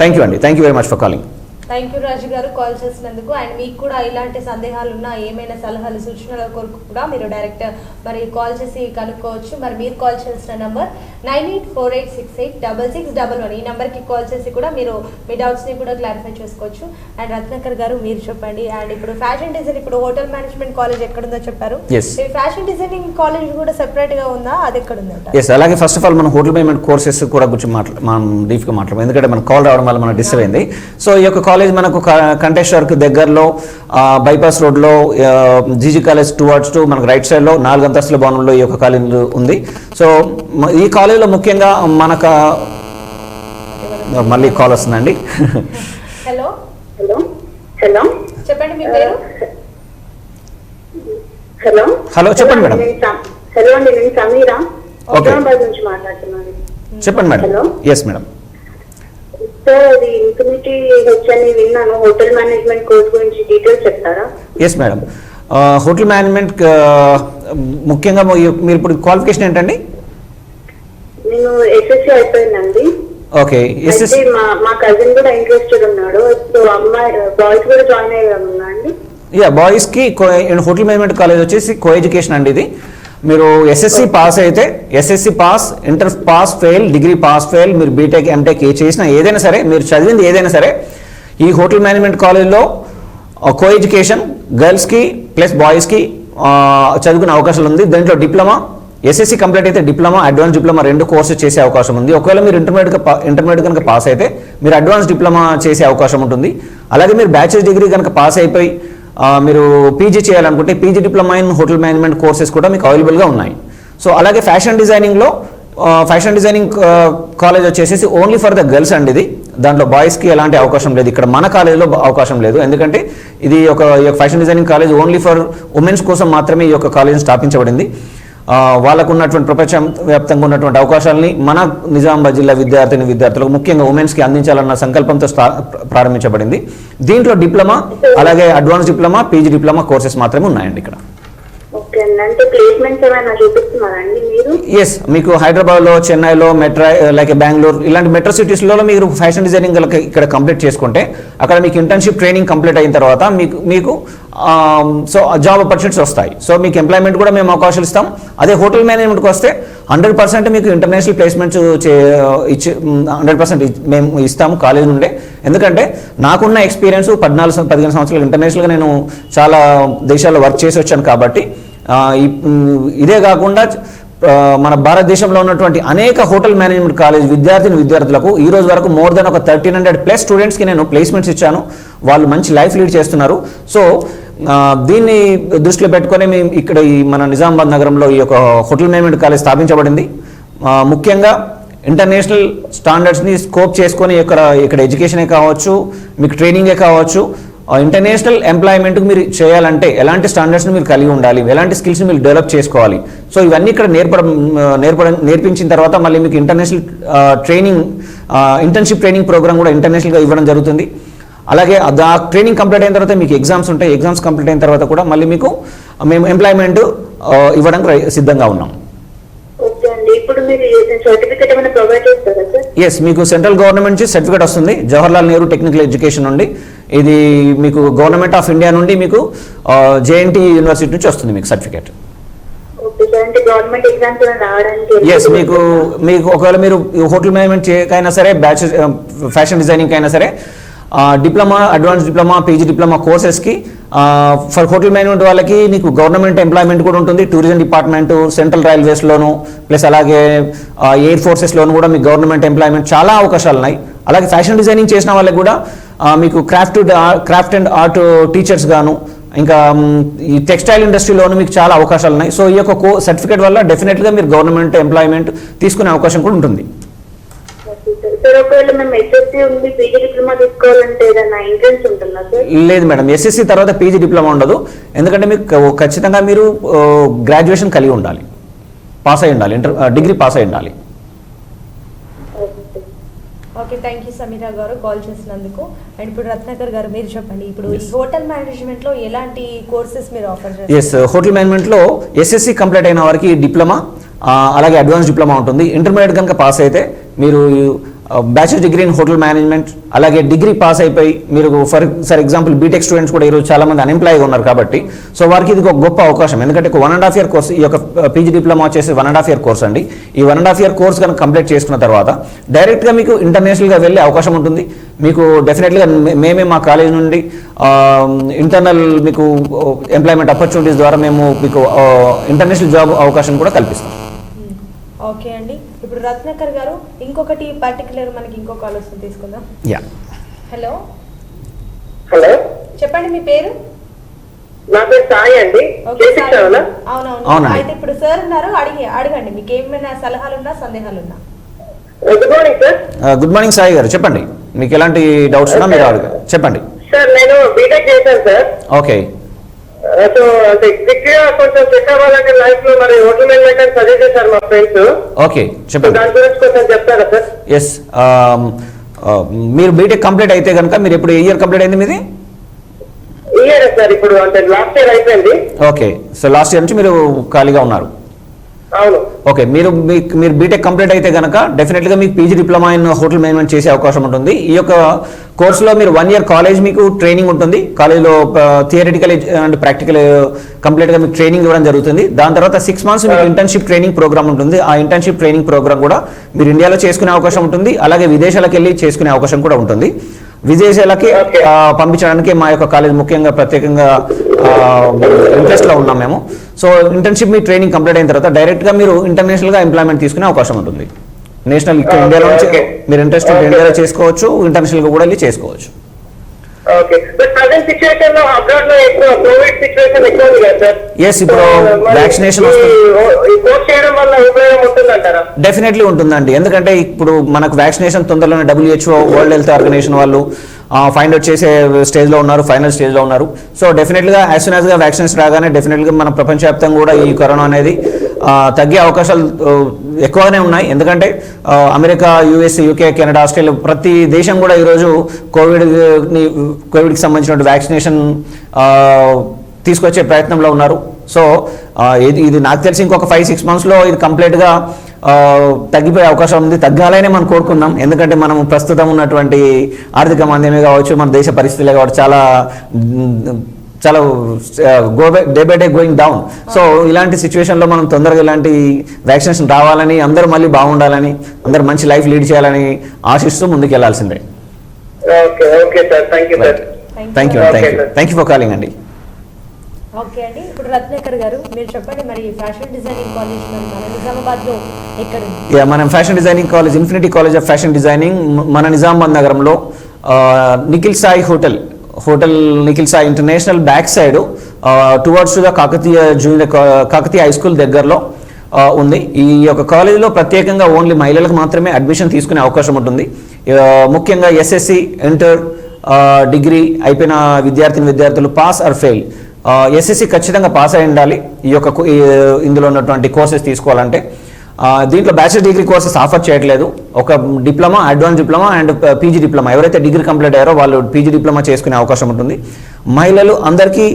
థ్యాంక్ యూ అండి, thank you very much for calling. Thank you Raju గారు కాల్ చేసినందుకు. అండ్ మీకు కూడా ఇలాంటి సందేహాలు ఉన్నా, ఏమైనా సలహాలు సూచనల కొరకు కూడా మీరు డైరెక్ట్ మరి కాల్ చేసి కనుక్కోవచ్చు. మరి మీరు కాల్ చేసిన నంబర్ 9848686611. ఈ నెంబర్కి కాల్ చేసి కూడా మీరు మీ డౌట్స్ని కూడా క్లారిఫై చేసుకోవచ్చు. అండ్ రత్నాకర్ గారు మీరు చెప్పండి. అండ్ ఇప్పుడు ఫ్యాషన్ డిజైన్, ఇప్పుడు హోటల్ మేనేజ్మెంట్ కాలేజ్ ఎక్కడుందో చెప్పారు. ఫ్యాషన్ డిజైనింగ్ కాలేజ్ కూడా సెపరేట్గా ఉందా, అది ఎక్కడ ఉందంట? ఎస్, అలాగే ఫస్ట్ ఆఫ్ ఆల్ మనం హోటల్ మేనేజ్మెంట్ కోర్సెస్ కూడా గురించి మనం డీప్గా మాట్లాడము. ఎందుకంటే మన కాల్ రావడం వల్ల మనకు డిస్టర్బ్ అయింది. సో ఈ యొక్క కాలేజ్ మనకు కంటేశ్వర్కి దగ్గరలో బైపాస్ రోడ్లో జీజీ కాలేజ్ 2/2 మనకు రైట్ సైడ్లో 4 అంతస్తుల భవనంలో ఈ యొక్క కాలేజ్ ఉంది. సో ఈ కాలేజీలో ముఖ్యంగా మనకు మళ్ళీ కాల్ వస్తుందండి. హలో హలో హలో చెప్పండి మీ పేరు. హలో హలో చెప్పండి మేడం. హలో అండి, నేను సమీరా హైదరాబాద్ నుంచి మాట్లాడుతున్నాను. చెప్పండి మేడం. Yes madam. సార్, అది ఇన్ఫినిటీ హెచ్ అని విన్నాను. హోటల్ మేనేజ్మెంట్ కోర్స్ గురించి డీటెయిల్స్ చెప్తారా? Yes madam. హోటల్ మేనేజ్మెంట్ ముఖ్యంగా మీరు ఇప్పుడు క్వాలిఫికేషన్ ఏంటండి? నేను ఎస్ఎస్సి అయిపోయిందండి. ఓకే, అయితే మా కజిన్ కూడా ఇంట్రెస్టెడ్ ఉన్నాడు. సో అమ్మాయి బాయ్స్ కూడా జాయిన్ అయ్యామన్నా అండి? బాయ్స్కి హోటల్ మేనేజ్మెంట్ కాలేజ్ వచ్చేసి కో ఎడ్యుకేషన్ అండి. ఇది మీరు ఎస్ఎస్సి పాస్ అయితే SSC pass, inter pass fail, degree pass fail, మీరు బీటెక్ ఎంటెక్ చేసిన ఏదైనా సరే, మీరు చదివింది ఏదైనా సరే ఈ హోటల్ మేనేజ్మెంట్ కాలేజ్లో కో ఎడ్యుకేషన్ గర్ల్స్కి ప్లస్ బాయ్స్కి చదువుకునే అవకాశం ఉంది. దాంట్లో డిప్లొమా, ఎస్ఎస్సి కంప్లీట్ అయితే డిప్లొమా, అడ్వాన్స్ డిప్లొమా 2 కోర్సెస్ చేసే అవకాశం ఉంది. ఒకవేళ మీరు ఇంటర్మీడియట్ కనుక పాస్ అయితే మీరు అడ్వాన్స్ డిప్లొమా చేసే అవకాశం ఉంటుంది. అలాగే మీరు బ్యాచిలర్ డిగ్రీ కనుక పాస్ అయిపోయి మీరు పీజీ చేయాలనుకుంటే PG diploma in hotel management courses కూడా మీకు అవైలబుల్గా ఉన్నాయి. సో సో అలాగే ఫ్యాషన్ డిజైనింగ్లో ఫ్యాషన్ డిజైనింగ్ కాలేజ్ వచ్చేసి ఓన్లీ ఫర్ ద గర్ల్స్ అండి. ఇది దాంట్లో బాయ్స్కి ఎలాంటి అవకాశం లేదు. ఇక్కడ మన కాలేజ్లో అవకాశం లేదు, ఎందుకంటే ఇది ఒక fashion designing college only for women's కోసం మాత్రమే ఈ యొక్క కాలేజ్ స్థాపించబడింది. వాళ్ళకు ఉన్నటువంటి ప్రపంచవ్యాప్తంగా ఉన్నటువంటి అవకాశాలని మన నిజామాబాద్ జిల్లా విద్యార్థులకు ముఖ్యంగా ఉమెన్స్కి అందించాలన్న సంకల్పంతో ప్రారంభించబడింది. దీంట్లో డిప్లొమా, అలాగే advance diploma, PG diploma courses మాత్రమే ఉన్నాయండి ఇక్కడ. ఎస్, మీకు హైదరాబాద్లో, చెన్నైలో, లైక్ బెంగళూరు ఇలాంటి మెట్రో సిటీస్లో మీరు ఫ్యాషన్ డిజైనింగ్ ఇక్కడ కంప్లీట్ చేసుకుంటే అక్కడ మీకు ఇంటర్న్షిప్ ట్రైనింగ్ కంప్లీట్ అయిన తర్వాత మీకు సో జాబ్ ఆపర్చునిటీస్ వస్తాయి. సో మీకు ఎంప్లాయ్మెంట్ కూడా మేము అవకాశాలు ఇస్తాం. అదే హోటల్ మేనేజ్మెంట్కి వస్తే 100% మీకు ఇంటర్నేషనల్ ప్లేస్మెంట్స్ ఇచ్చి 100% మేము ఇస్తాము కాలేజ్ నుండే. ఎందుకంటే నాకున్న ఎక్స్పీరియన్స్ 14-15 సంవత్సరాలు ఇంటర్నేషనల్గా నేను చాలా దేశాల్లో వర్క్ చేసి వచ్చాను కాబట్టి ఇదే కాకుండా మన భారతదేశంలో ఉన్నటువంటి అనేక హోటల్ మేనేజ్మెంట్ కాలేజ్ విద్యార్థులకు ఈ రోజు వరకు మోర్ దెన్ ఒక 1300+ స్టూడెంట్స్కి నేను ప్లేస్మెంట్స్ ఇచ్చాను. వాళ్ళు మంచి లైఫ్ లీడ్ చేస్తున్నారు. సో దీన్ని దృష్టిలో పెట్టుకొని మేము ఇక్కడ మన నిజామాబాద్ నగరంలో ఈ యొక్క హోటల్ మేనేజ్మెంట్ కాలేజ్ స్థాపించబడింది. ముఖ్యంగా ఇంటర్నేషనల్ స్టాండర్డ్స్ని స్కోప్ చేసుకొని ఇక్కడ ఎడ్యుకేషనే కావచ్చు, మీకు ట్రైనింగే కావచ్చు, ఇంటర్నేషనల్ ఎంప్లాయ్మెంట్కి మీరు చేయాలంటే ఎలాంటి స్టాండర్డ్స్ని మీరు కలిగి ఉండాలి, ఎలాంటి స్కిల్స్ని మీరు డెవలప్ చేసుకోవాలి. సో ఇవన్నీ ఇక్కడ నేర్పించిన తర్వాత మళ్ళీ మీకు ఇంటర్నేషనల్ ఇంటర్న్షిప్ ట్రైనింగ్ ప్రోగ్రామ్ కూడా ఇంటర్నేషనల్గా ఇవ్వడం జరుగుతుంది. అలాగే ఆ ట్రైనింగ్ కంప్లీట్ అయిన తర్వాత మీకు ఎగ్జామ్స్ ఉంటాయి. ఎగ్జామ్స్ కంప్లీట్ అయిన తర్వాత కూడా మళ్ళీ మీకు మేము ఎంప్లాయ్మెంట్ ఇవ్వడానికి సిద్ధంగా ఉన్నాం. ఎస్, మీకు సెంట్రల్ గవర్నమెంట్ నుంచి సర్టిఫికేట్ వస్తుంది, జవహర్లాల్ నెహ్రూ టెక్నికల్ ఎడ్యుకేషన్ నుండి. ఇది మీకు గవర్నమెంట్ ఆఫ్ ఇండియా నుండి మీకు జేఎన్టీ యూనివర్సిటీ నుంచి వస్తుంది మీకు సర్టిఫికేట్. ఎస్, మీకు ఒకవేళ మీరు హోటల్ మేనేజ్మెంట్ అయినా సరే, ఫ్యాషన్ డిజైనింగ్ అయినా సరే, diploma, advance diploma, PG diploma కోర్సెస్కి ఫర్ హోటల్ మేనేజ్మెంట్ వాళ్ళకి మీకు గవర్నమెంట్ ఎంప్లాయ్మెంట్ కూడా ఉంటుంది. టూరిజం డిపార్ట్మెంటు, సెంట్రల్ రైల్వేస్లోను, ప్లస్ అలాగే ఎయిర్ ఫోర్సెస్లోను కూడా మీకు గవర్నమెంట్ ఎంప్లాయ్మెంట్ చాలా అవకాశాలు ఉన్నాయి. అలాగే ఫ్యాషన్ డిజైనింగ్ చేసిన వాళ్ళకి కూడా మీకు క్రాఫ్ట్ అండ్ ఆర్ట్ టీచర్స్ గాను, ఇంకా ఈ టెక్స్టైల్ ఇండస్ట్రీలోనూ మీకు చాలా అవకాశాలు ఉన్నాయి. సో ఈ యొక్క సర్టిఫికేట్ వల్ల డెఫినెట్గా మీరు గవర్నమెంట్ ఎంప్లాయ్మెంట్ తీసుకునే అవకాశం కూడా ఉంటుంది. లేదు మేడం, ఎస్ఎస్సి తర్వాత పీజీ డిప్లొమా ఉండదు. ఎందుకంటే మీకు ఖచ్చితంగా మీరు గ్రాడ్యుయేషన్ కలిగి ఉండాలి, పాస్ అయి ఉండాలి, డిగ్రీ పాస్ అయి ఉండాలి. ఓకే, థ్యాంక్ యూ సమీరా గారు కాల్ చేసినందుకు. అండ్ ఇప్పుడు రత్నాకర్ గారు మీరు చెప్పండి, ఇప్పుడు ఈ హోటల్ మేనేజ్మెంట్లో ఎలాంటి కోర్సెస్ మీరు ఆఫర్ చేస్తారు? ఎస్, హోటల్ మేనేజ్మెంట్లో ఎస్ఎస్సి కంప్లీట్ అయిన వారికి డిప్లొమా, అలాగే అడ్వాన్స్ డిప్లొమా ఉంటుంది. ఇంటర్మీడియట్ కనుక పాస్ అయితే మీరు bachelor degree in hotel management, అలాగే డిగ్రీ పాస్ అయిపోయి మీరు ఫర్ ఎగ్జాంపుల్ బీటెక్ స్టూడెంట్స్ కూడా ఈరోజు చాలా మంది అన్ఎంప్లాయ్గా ఉన్నారు కాబట్టి సో వారికి ఇది ఒక గొప్ప అవకాశం. ఎందుకంటే 1.5 year కోర్స్, ఈ యొక్క పీజీ డిప్లొమా వచ్చేసి 1.5 year కోర్స్ అండి. ఈ 1.5 year కోర్స్ కనుక కంప్లీట్ చేసుకున్న తర్వాత డైరెక్ట్గా మీకు ఇంటర్నేషనల్గా వెళ్ళే అవకాశం ఉంటుంది. మీకు డెఫినెట్గా మేమే మా కాలేజ్ నుండి ఇంటర్నల్ మీకు ఎంప్లాయ్మెంట్ ఆపర్చునిటీస్ ద్వారా మేము మీకు ఇంటర్నేషనల్ జాబ్ అవకాశం కూడా కల్పిస్తాం. ఓకే అండి, ఇప్పుడు రత్నాకర్ గారు ఇంకొకటి పర్టికులర్ మనకి ఇంకో కాల్ వస్తుంది, తీసుకుందాం. యా, హలో, చెప్పండి మీ పేరు. నా పేరు సాయి అండి. అవునవును, అయితే ఇప్పుడు సార్ ఉన్నారు, అడగండి, మీకు ఏమైనా సలహాలున్నా సందేహాలున్నా. Good morning sir. Good morning Sai గారు, చెప్పండి మీకు ఎలాంటి డౌట్స్ ఉన్నా మీరు చెప్పండి. సార్ నేను బీటెక్ చేశాను సార్. ఓకే, సో అంటే క్విక్గా కొంచెం సెట్ అవ్వాలంటే లైఫ్ లో మరి హోటల్ మేనేజ్మెంట్ సజెస్ట్ చేశారు మా ఫ్రెండ్స్. ఓకే, చెప్పండి. దాని గురించి కొంచెం చెప్తారా సార్? ఎస్, మీరు బీటెక్ కంప్లీట్ అయితే కనుక మీరు ఇప్పుడు ఏ ఇయర్ కంప్లీట్ అయింది మీది? ఇయర్ సార్, ఇప్పుడు అంటే లాస్ట్ ఇయర్ అయిపోయింది. ఓకే, సో లాస్ట్ ఇయర్ నుంచి మీరు ఖాళీగా ఉన్నారు. అవును. ఓకే, మీరు బీటెక్ కంప్లీట్ అయితే కనుక డెఫినెట్గా మీకు PG diploma in hotel management చేసే అవకాశం ఉంటుంది. ఈ యొక్క కోర్సులో మీరు 1 year కాలేజ్ మీకు ట్రైనింగ్ ఉంటుంది. కాలేజ్లో థియరిటికల్ అండ్ ప్రాక్టికల్ కంప్లీట్గా మీకు ట్రైనింగ్ ఇవ్వడం జరుగుతుంది. దాని తర్వాత 6 months మీకు ఇంటర్న్షిప్ ట్రైనింగ్ ప్రోగ్రామ్ ఉంటుంది. ఆ ఇంటర్న్షిప్ ట్రైనింగ్ ప్రోగ్రామ్ కూడా మీరు ఇండియాలో చేసుకునే అవకాశం ఉంటుంది, అలాగే విదేశాలకు వెళ్ళి చేసుకునే అవకాశం కూడా ఉంటుంది. విదేశాలకి పంపించడానికి మా యొక్క కాలేజ్ ముఖ్యంగా ప్రత్యేకంగా ఇంట్రెస్ట్లో ఉన్నాం మేము. సో ఇంటర్న్షిప్ మీ ట్రైనింగ్ కంప్లీట్ అయిన తర్వాత డైరెక్ట్గా మీరు ఇంటర్నేషనల్గా ఎంప్లాయ్మెంట్ తీసుకునే అవకాశం ఉంటుంది. నేషనల్ ఇక్కడ ఇండియాలో నుంచి మీరు ఇంట్రెస్ట్ ఇండియాలో చేసుకోవచ్చు, ఇంటర్నేషనల్గా కూడా వెళ్ళి చేసుకోవచ్చు. ఓకే. బట్ ప్రజెంట్ సిచ్యువేషన్ లో అబ్రాడ్ లో ఎక్కువ కోవిడ్ సిచ్యువేషన్ ఎక్కువ ఉంది కదా సార్? ఎస్, ఇప్పుడు వ్యాక్సినేషన్ ఈ కోర్స్ చేయడం వల్ల ఉపయోగం ఉంటుందంటారా? డెఫినెట్లీ ఉంటుందండి. ఎందుకంటే ఇప్పుడు మనకు వ్యాక్సినేషన్ తొందరలోనే WHO, వరల్డ్ హెల్త్ ఆర్గనైజేషన్ వాళ్ళు ఫైండ్ అవుట్ చేసే స్టేజ్లో ఉన్నారు, ఫైనల్ స్టేజ్లో ఉన్నారు. సో డెఫినెట్గా యాజ్ సూన్ యాజ్గా వ్యాక్సిన్స్ రాగానే డెఫినెట్గా మన ప్రపంచవ్యాప్తంగా కూడా ఈ కరోనా అనేది తగ్గే అవకాశాలు ఎక్కువగానే ఉన్నాయి. ఎందుకంటే America, US, UK, Canada, Australia ప్రతి దేశం కూడా ఈరోజు కోవిడ్కి సంబంధించిన వ్యాక్సినేషన్ తీసుకొచ్చే ప్రయత్నంలో ఉన్నారు. సో ఇది నాకు తెలిసి ఇంకొక 5-6 monthsలో ఇది కంప్లీట్గా తగ్గిపోయే అవకాశం ఉంది. తగ్గాలనే మనం కోరుకుందాం. ఎందుకంటే మనం ప్రస్తుతం ఉన్నటువంటి ఆర్థిక మాంద్యమే కావచ్చు, మన దేశ పరిస్థితులే కావచ్చు, చాలా day by day going down. So ఇలాంటి సిచ్యువేషన్లో మనం తొందరగా ఇలాంటి వ్యాక్సినేషన్ రావాలని, అందరూ మళ్ళీ బాగుండాలని, అందరూ మంచి లైఫ్ లీడ్ చేయాలని ఆశిస్తూ ముందుకు వెళ్లాల్సిందే. థ్యాంక్ యూ ఫర్ కాలింగ్ అండి. ఓకే అండి, ఇప్పుడు రత్నాకర్ గారు మీరు చెప్పండి, మరి ఫ్యాషన్ డిజైనింగ్ కాలేజ్ మన నిజామాబాద్ లో ఎక్కడ ఉంది? మనం fashion designing college, infinity College of fashion designing మన నిజామాబాద్ నగరంలో Nikhil Sai hotel Nikhil Sai international back side towards the Kakatiya high school దగ్గరలో ఉంది. ఈ యొక్క కాలేజీలో ప్రత్యేకంగా ఓన్లీ మహిళలకు మాత్రమే అడ్మిషన్ తీసుకునే అవకాశం ఉంటుంది. ముఖ్యంగా SSC, ఇంటర్, డిగ్రీ అయిపోయిన విద్యార్థులు పాస్ ఆర్ ఫెయిల్. SSC ఖచ్చితంగా పాస్ అయి ఉండాలి ఇందులో ఉన్నటువంటి కోర్సెస్ తీసుకోవాలంటే. దీంట్లో బ్యాచిలర్ డిగ్రీ కోర్సెస్ ఆఫర్ చేయట్లేదు. ఒక diploma, advance diploma and PG diploma, ఎవరైతే డిగ్రీ కంప్లీట్ అయ్యారో వాళ్ళు PG డిప్లొమా చేసుకునే అవకాశం ఉంటుంది. మహిళలు అందరికీ